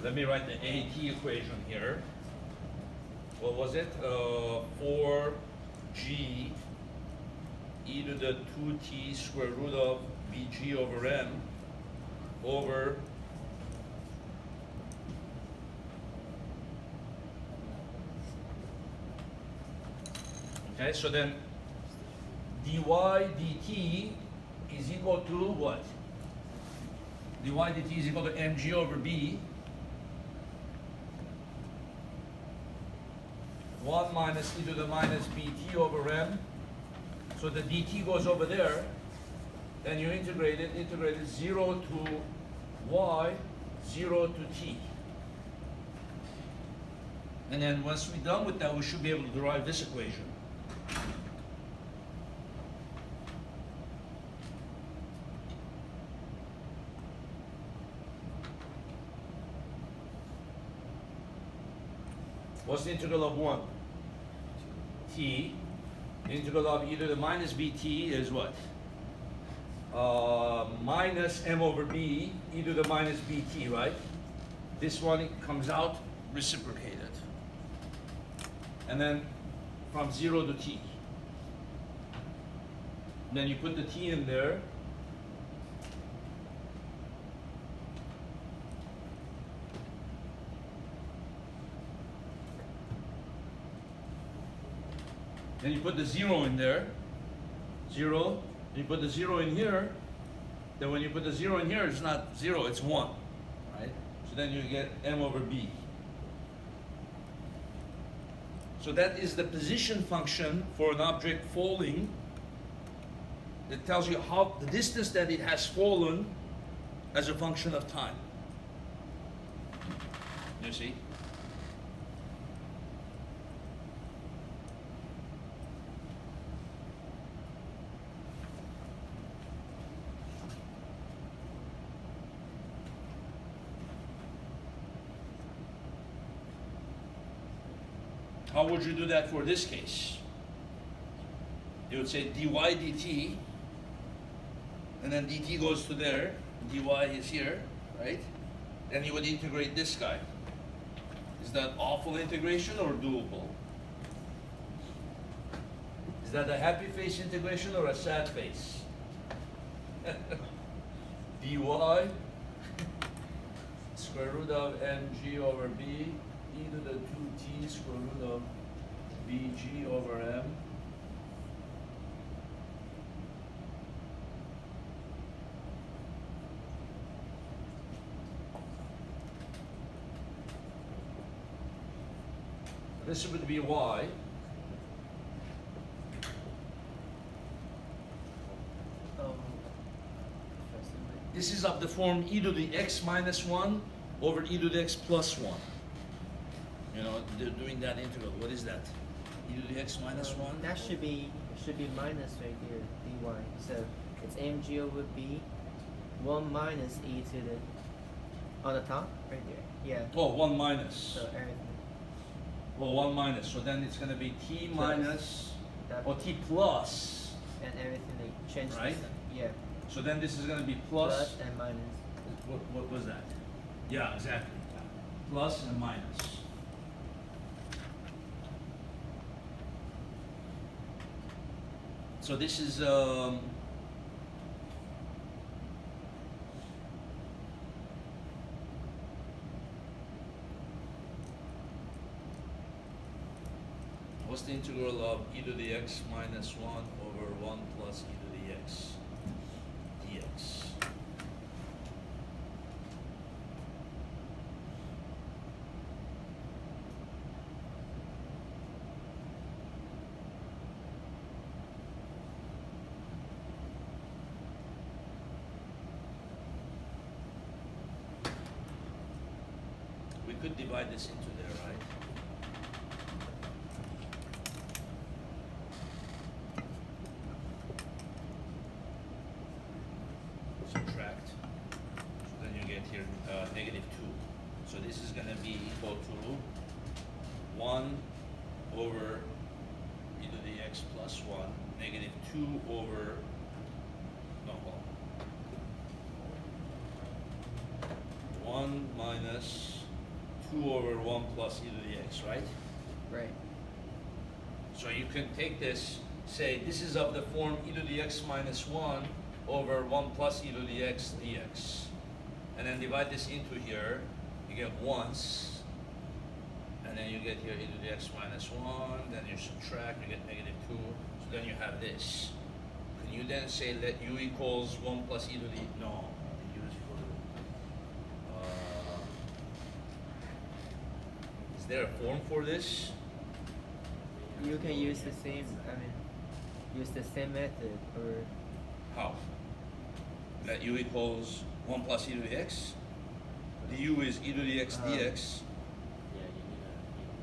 Let me write the AT equation here. What was it? 4g e to the 2t square root of bg over m over okay, so then dy dt is equal to what? Dy dt is equal to mg over b 1 minus e to the minus bt over m. So the dt goes over there, then you integrate it 0 to y, 0 to t. And then once we're done with that, we should be able to derive this equation. What's the integral of 1? T. Integral of e to the minus bt is what? Minus m over b, e to the minus bt, right? This one comes out reciprocated. And then from 0 to t. And then you put the t in there. Then you put the 0 in there, 0, you put the 0 in here, then when you put the 0 in here, it's not 0, it's 1, right? So then you get m over b. So that is the position function for an object falling. It tells you how the distance that it has fallen as a function of time. You see? How would you do that for this case? You would say dy dt, and then dt goes to there, dy is here, right? Then you would integrate this guy. Is that awful integration or doable? Is that a happy face integration or a sad face? dy square root of mg over b e to the 2t square root of bg over m this would be y. This is of the form e to the x minus 1 over e to the x plus 1. You know, they're doing that integral. What is that? E to the x minus 1? That should be minus right here, dy. So it's mg over b, 1 minus e to the, on the top, right there. Yeah. Oh, 1 minus. So everything. Well, 1 minus. So then it's going to be t minus, That, or t plus. and everything they change. Right? Yeah. So then this is going to be Plus plus. and minus. What was that? Yeah, exactly. Plus and minus. So this is what's the integral of e to the x minus 1 over 1 plus e to the x dx? We could divide this into there, right? Subtract. So then you get here negative 2. So this is going to be equal to 1 over e to the x plus 1, negative 2 over, no, hold on. 1 minus 2 over 1 plus e to the x, right? Right. So you can take this, say this is of the form e to the x minus 1 over 1 plus e to the x dx. And then divide this into here, you get once, and then you get here e to the x minus 1, then you subtract, you get negative 2, so then you have this. Can you then say let u equals 1 plus e to the, no, u is equal to, is there a form for this? You can use the same, use the same method, or How? That u equals 1 plus e to the x? Du is e to the x dx.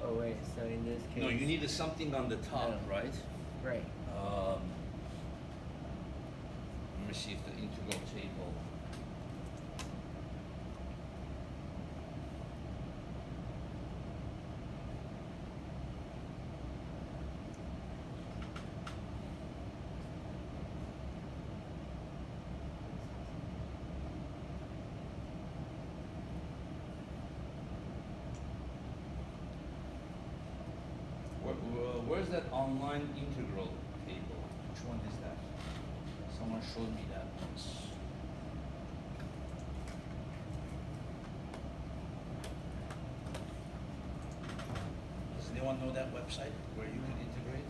oh wait, so in this case. No, you need something on the top, Yeah. right? Right. Let me see if the integral table. Where's that online integral table? Which one is that? Someone showed me that once. Does anyone know that website where you can integrate?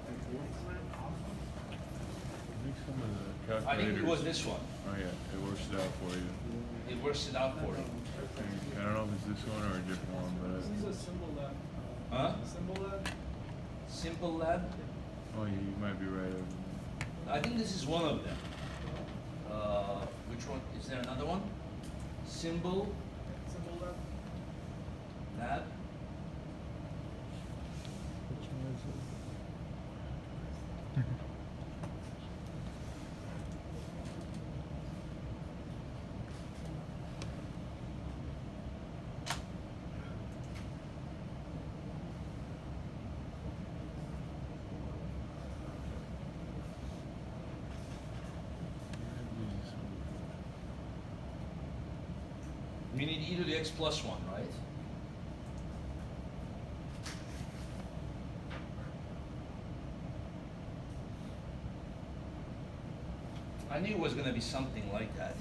I think some of the calculators. I think it was this one. Oh yeah, it works it out for you. It works it out for you. I don't know if it's this one or a different one, but This is a symbol lab. Huh? Symbol lab? Simple Lab? oh yeah, you might be right. I think this is one of them. Which one? Is there another one? Symbol Symbol lab? Lab? Which one is it? We need e to the x plus 1, right? I knew it was going to be something like that.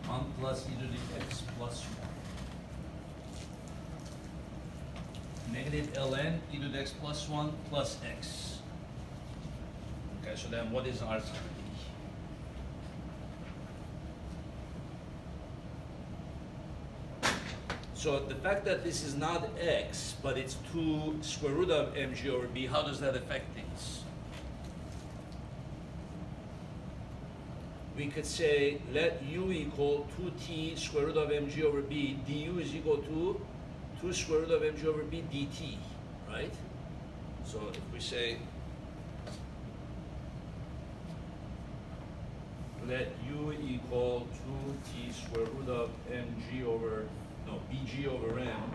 1 plus e to the x plus 1. Negative ln e to the x plus 1 plus x. Okay, so then what is ours going to be? So the fact that this is not x, but it's 2 square root of mg over b, how does that affect things? We could say let u equal 2t square root of mg over b, du is equal to 2 square root of mg over b dt, right? So if we say let u equal 2t square root of mg over, no, bg over m,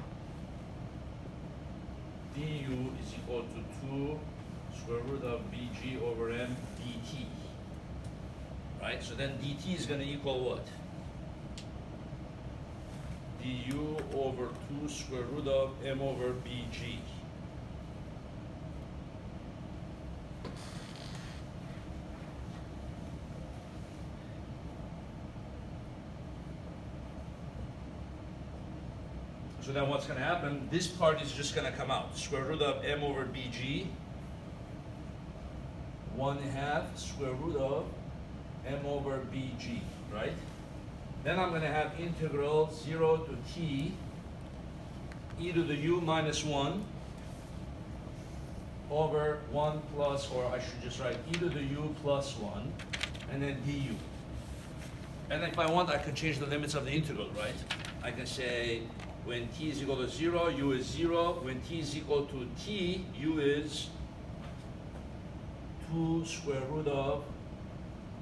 du is equal to 2 square root of bg over m dt. Right? So then dt is going to equal what? Du over 2 square root of m over bg. So then what's going to happen, this part is just going to come out. Square root of m over bg, 1/2 square root of m over bg, right? Then I'm going to have integral 0 to t e to the u minus 1 over 1 plus, or I should just write e to the u plus 1, and then du. And if I want, I can change the limits of the integral, right? I can say when t is equal to 0, u is 0. When t is equal to t, u is 2 square root of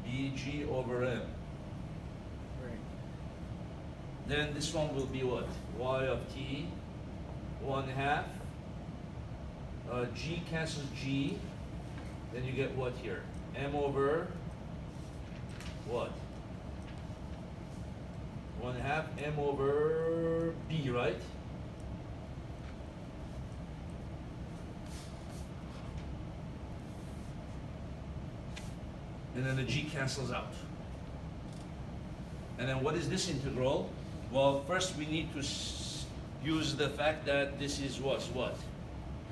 bg over m. Right. Then this one will be what? Y of t, 1/2. G cancels G. Then you get what here? M over what? 1/2 M over B, right? And then the G cancels out. And then what is this integral? Well, first we need to use the fact that this is what?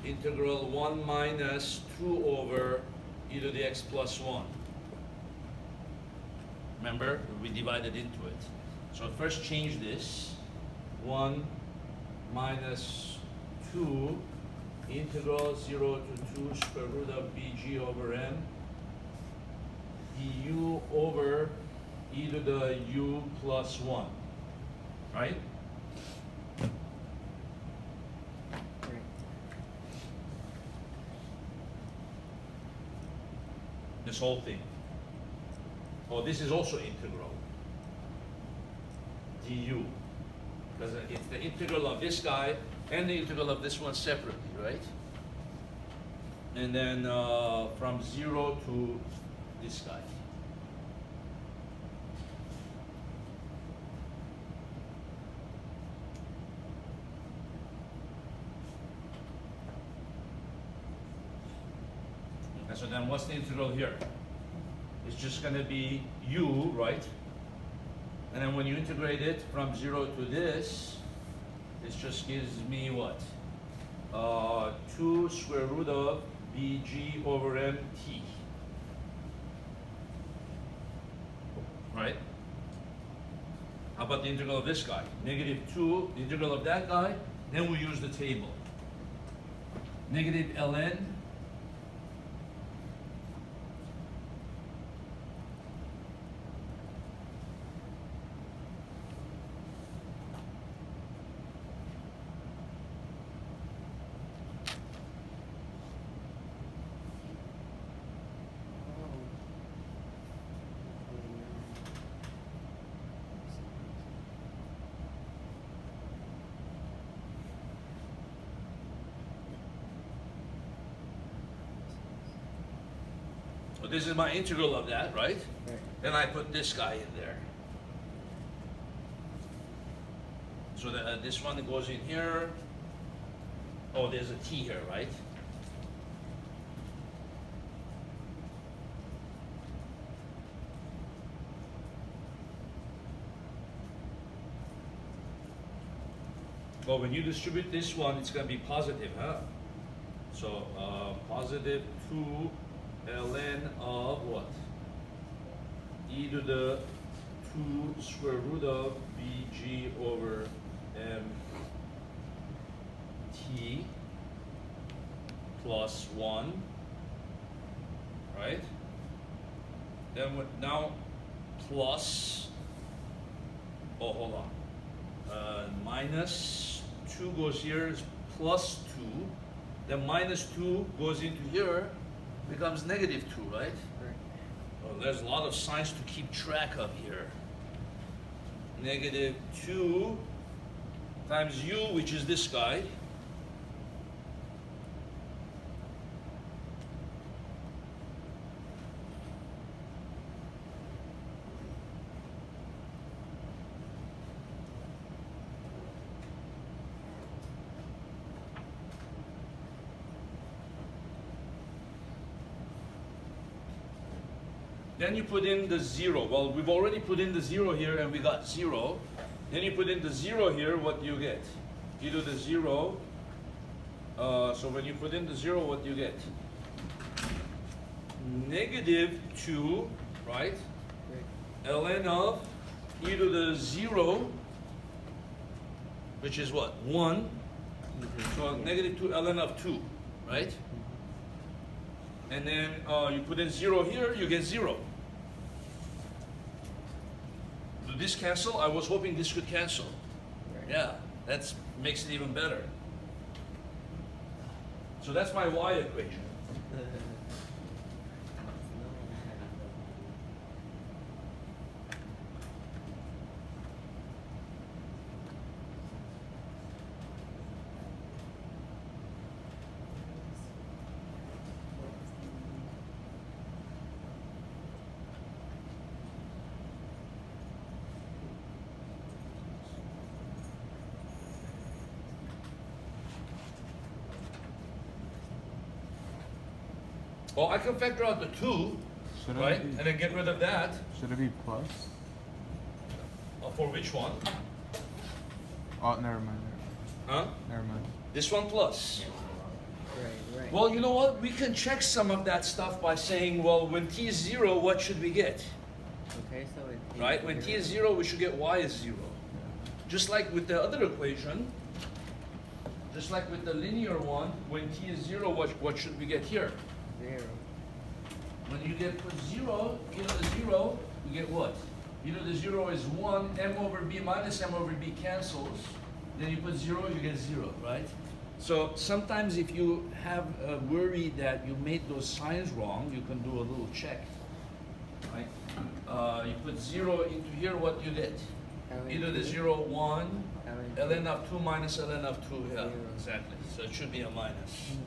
Integral 1 minus 2 over e to the x plus 1. Remember, we divided into it. So first change this. 1 minus 2 integral 0 to 2 square root of bg over m du over e to the u plus 1. Right? This whole thing. Oh, this is also integral. Du. Because it's the integral of this guy and the integral of this one separately, right? And then from 0 to this guy. And so then what's the integral here? It's just going to be u, right? And then when you integrate it from 0 to this just gives me what? 2 square root of bg over mt. Right? How about the integral of this guy? -2, the integral of that guy, then we use the table. Negative ln Well, this is my integral of that, right? Right. Then I put this guy in there. So that this one goes in here. Oh, there's a t here, right? Well, when you distribute this one, it's going to be positive, huh? So positive 2 ln of what? E to the 2 square root of bg over mt plus 1, right? Then now plus, oh, hold on. Minus 2 goes here, is plus 2. Then minus 2 goes into here, becomes negative 2, right? Well, there's a lot of signs to keep track of here. Negative 2 times u, which is this guy. Then you put in the 0. Well, we've already put in the 0 here and we got 0. Then you put in the 0 here, what do you get? e to the 0. So when you put in the 0, what do you get? Negative 2, right? ln of e to the 0, which is what? 1. So negative 2 ln of 2, right? And then you put in 0 here, you get 0. Do this cancel? I was hoping this could cancel. Yeah, that makes it even better. So that's my y equation. Well, I can factor out the 2, Should right? it be, And then get rid of that. should it be plus? For which one? Oh, never mind. Huh? Never mind. This one plus. Right. Well, you know what? We can check some of that stuff by saying, well, when t is 0, what should we get? Okay, so it. Right? When t is 0, we should get y is 0. Just like with the other equation, just like with the linear one, when t is 0, what should we get here? 0. When you get put 0, e to the 0, you get what? E to the 0 is 1, m over b minus m over b cancels. Then you put 0, you get 0, right? So sometimes if you have a worry that you made those signs wrong, you can do a little check, right? You put 0 into here, what do you get? E to the 0, 1, ln of 2 minus ln of 2, yeah, 0. exactly. So it should be a minus.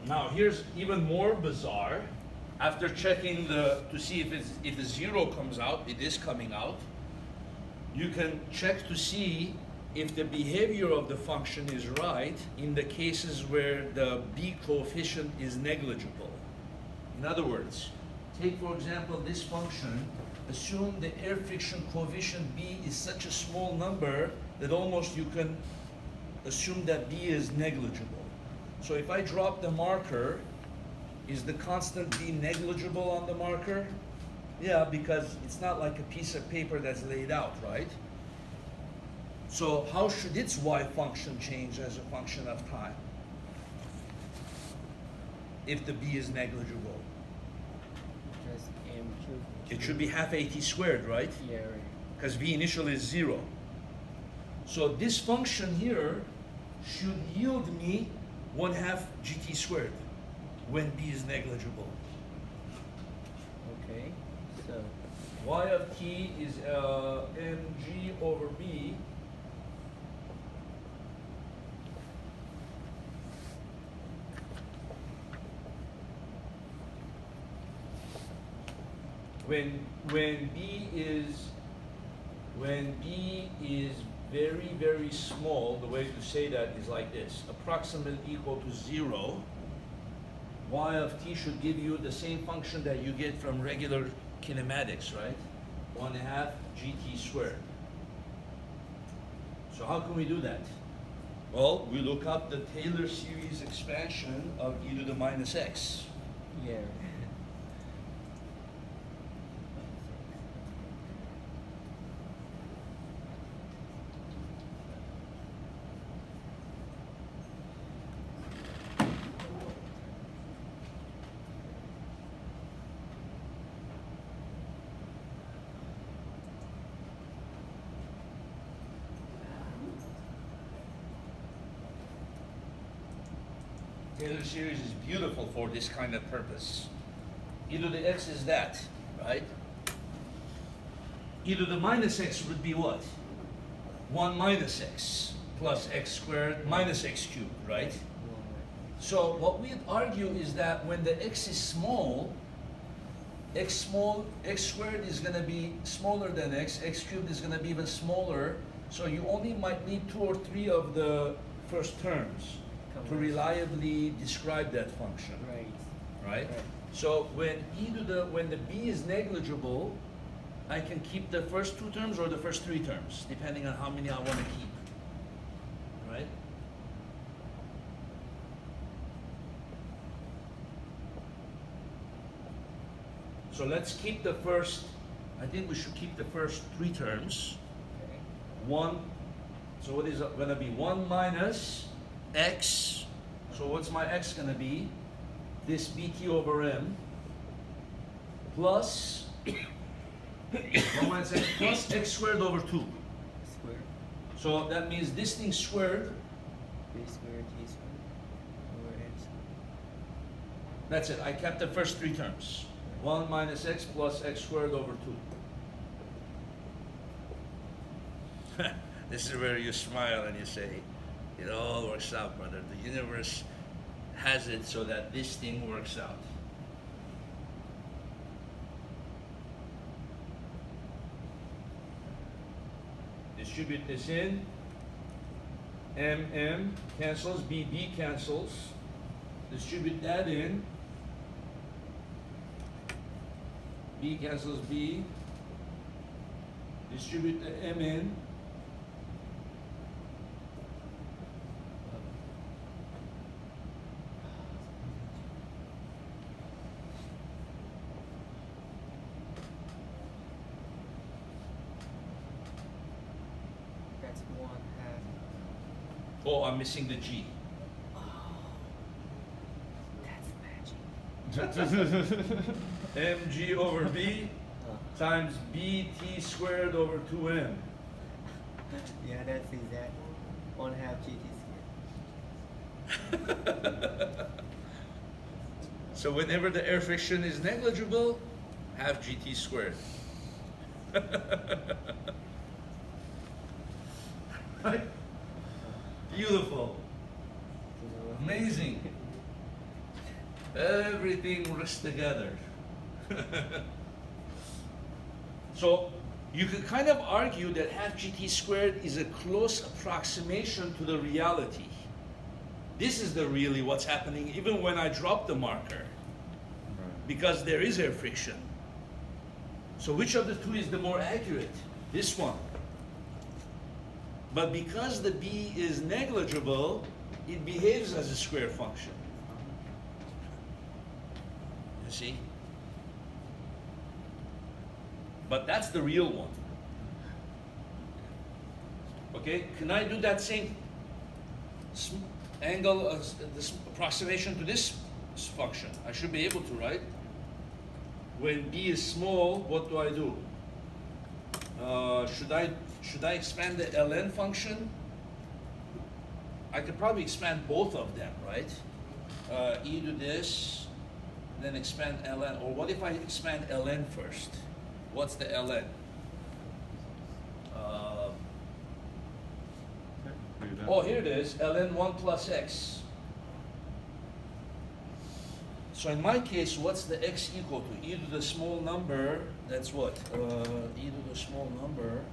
Now here's even more bizarre. After checking to see if the 0 comes out, it is coming out. You can check to see if the behavior of the function is right in the cases where the b coefficient is negligible. In other words, take for example this function, assume the air friction coefficient b is such a small number that almost you can assume that b is negligible. So if I drop the marker, is the constant b negligible on the marker? Yeah, because it's not like a piece of paper that's laid out, right? So how should its y function change as a function of time if the b is negligible? Just m should. It should be half at squared, right? Yeah, right. Because v initial is 0. So this function here should yield me 1/2 gt squared when b is negligible. Okay, so. Y of t is mg over b. When b is very, very small, the way to say that is like this: approximately equal to 0. Y of t should give you the same function that you get from regular kinematics, right? 1/2 gt squared. So how can we do that? Well, we look up the Taylor series expansion of e to the minus x. Yeah. Taylor series is beautiful for this kind of purpose. E to the x is that, right? E to the minus x would be what? 1 minus x plus x squared minus x cubed, right? So what we'd argue is that when the x is small, x squared is gonna be smaller than x cubed is gonna be even smaller, so you only might need 2 or 3 of the first terms to reliably describe that function, Right. right? Right. So when when the b is negligible, I can keep the first 2 terms or the first 3 terms, depending on how many I want to keep, right? So let's keep the first, I think we should keep the first 3 terms. Okay. 1, so what is it gonna be? 1 minus x, so what's my x gonna be? This bt over m plus 1 minus x plus x squared over 2. Square. So that means this thing squared, B squared, T squared. Over x. that's it, I kept the first 3 terms. 1 minus x plus x squared over 2. This is where you smile and you say, it all works out, brother. The universe has it so that this thing works out. Distribute this in. M cancels, B cancels. Distribute that in. B cancels B. Distribute the M in. That's 1/2. Oh, I'm missing the G. That's magic. mg over b times bt squared over 2m. Yeah, that's exact. 1/2 GT squared. So whenever the air friction is negligible, have gt squared. Right? Beautiful. Amazing. Everything works together. So you could kind of argue that half gt squared is a close approximation to the reality. This is the really what's happening even when I drop the marker, because there is air friction. So which of the two is the more accurate? This one. But because the b is negligible, it behaves as a square function. You see? But that's the real one. Okay, can I do that same angle, this approximation to this function? I should be able to, right? When b is small, what do I do? Should I expand the ln function? I could probably expand both of them, right? E to this, then expand ln. Or what if I expand ln first? What's the ln? Oh, here it is, ln 1 plus x. So in my case, what's the x equal to? E to the small number, that's what? E to the small number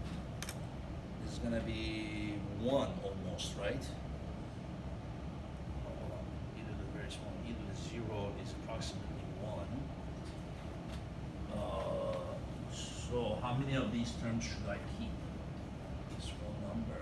is gonna be 1 almost, right? Hold on. E to the very small, e to the 0 is approximately 1. So how many of these terms should I keep? Small number.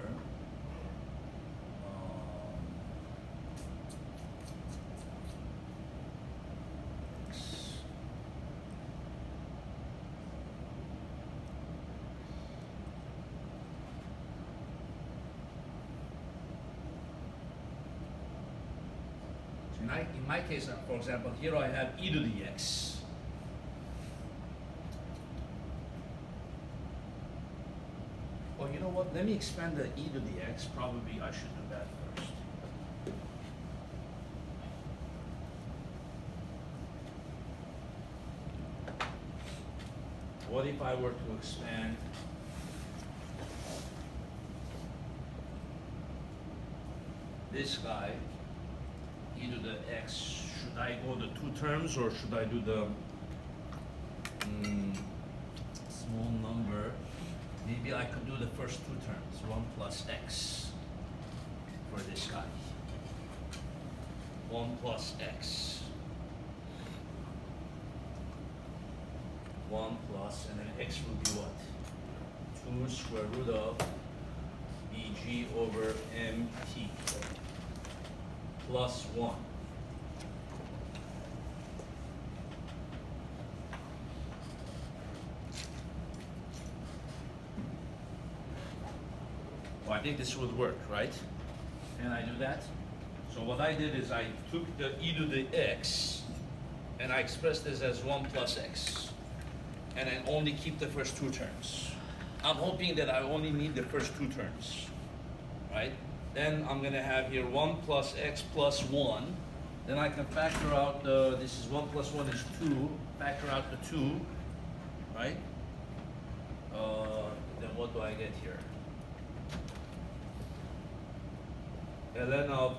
In my case, for example, here I have e to the x. Well, you know what? Let me expand the e to the x. Probably I should do that first. What if I were to expand this guy? E to the x, should I go the 2 terms or should I do the maybe I could do the first two terms, 1 plus x for this guy. 1 plus x. 1 plus, and then x will be what? 2 square root of bg over mt plus 1. Well, I think this would work, right? Can I do that? So what I did is I took the e to the x and I expressed this as 1 plus x. And I only keep the first two terms. I'm hoping that I only need the first two terms, right? Then I'm gonna have here 1 plus x plus 1. Then I can factor out this is 1 plus 1 is 2, factor out the 2, right? Then what do I get here? Ln of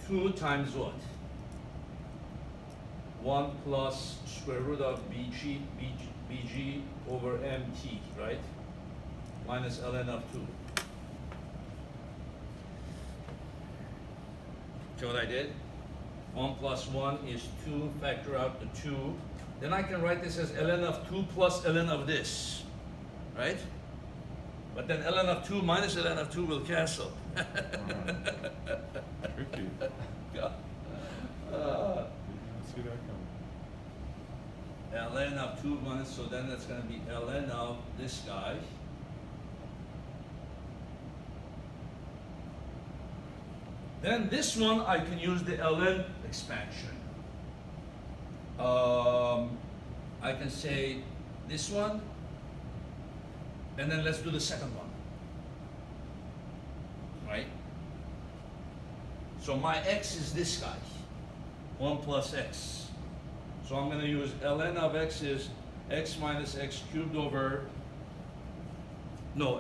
2 times what? 1 plus square root of bg over mt, right? Minus ln of 2. See what I did? 1 plus 1 is 2, factor out the 2. Then I can write this as ln of 2 plus ln of this, right? But then ln of 2 minus ln of 2 will cancel. Tricky. God. Didn't see that coming. Ln of 2 minus, so then that's going to be ln of this guy. Then this one I can use the ln expansion. I can say this one, and then let's do the second one. Right? So my x is this guy, 1 plus x. So I'm going to use ln of x is x minus x cubed over, no,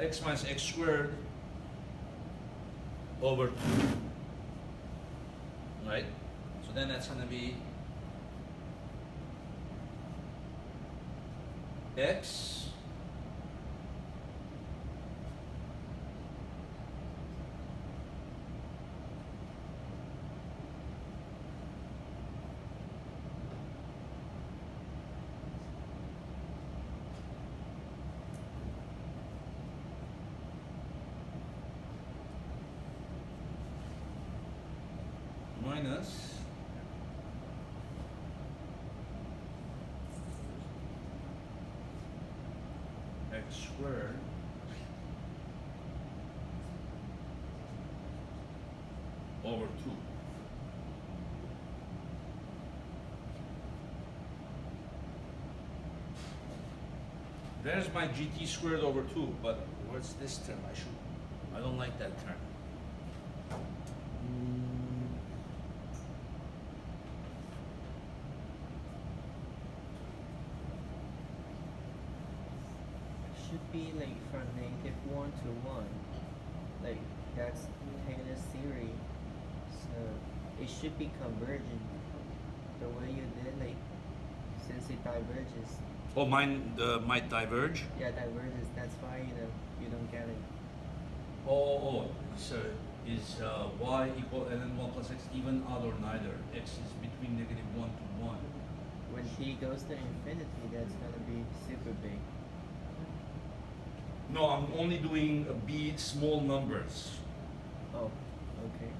x minus x squared over 2. Right? So then that's going to be x minus x squared over 2. There's my gt squared over 2, but where's this term? I don't like that term. Should be like from -1 to 1. Like that's Taylor's theory. So it should be convergent. The way you did, like since it diverges. Oh, mine might diverge. Yeah, diverges. That's why you don't get it. Oh, so is y equal ln 1 plus x even, odd, or neither? X is between -1 to 1. When t goes to infinity, that's gonna be super big. No, I'm only doing b small numbers. Oh, okay.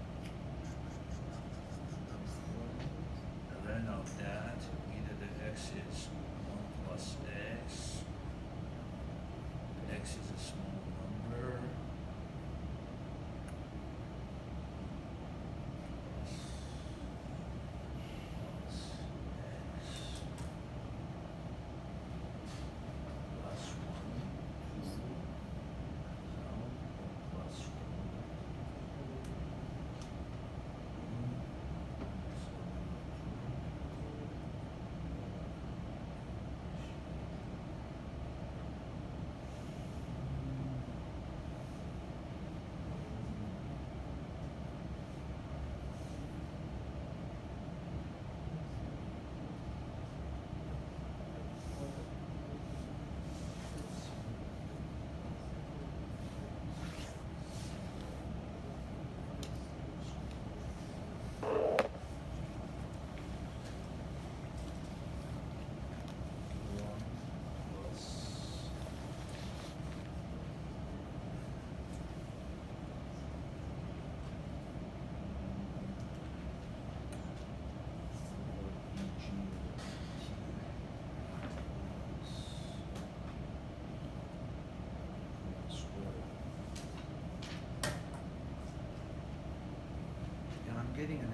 Ln of that, either the x is 1 plus x. X is a small number.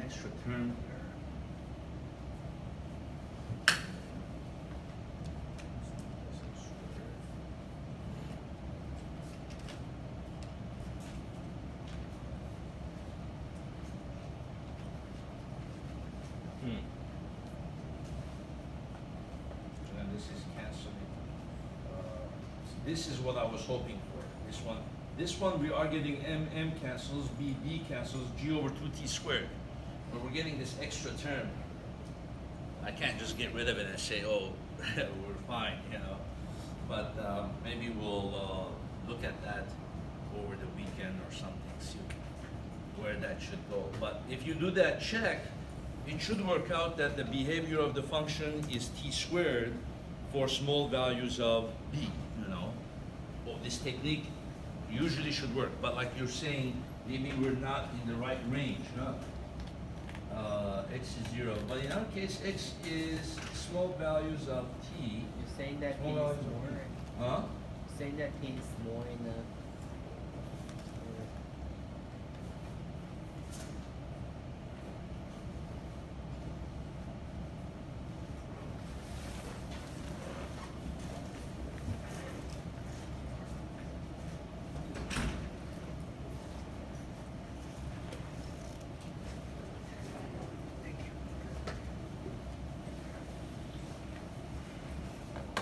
extra term here. And this is canceling. This is what I was hoping for. This one. This one we are getting m cancels, b cancels, g over 2t squared. But we're getting this extra term. I can't just get rid of it and say, oh, we're fine, you know. But maybe we'll look at that over the weekend or something, see where that should go. But if you do that check, it should work out that the behavior of the function is t squared for small values of b, you know. Well, this technique usually should work, but like you're saying, maybe we're not in the right range, no? X is 0, but in our case, x is small values of t. You're saying that t is Small values of more. t. Huh? You're saying that t is more enough.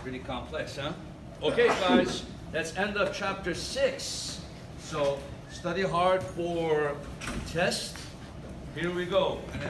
Pretty complex, huh? Okay, guys, that's end of chapter 6. So study hard for test. Here we go.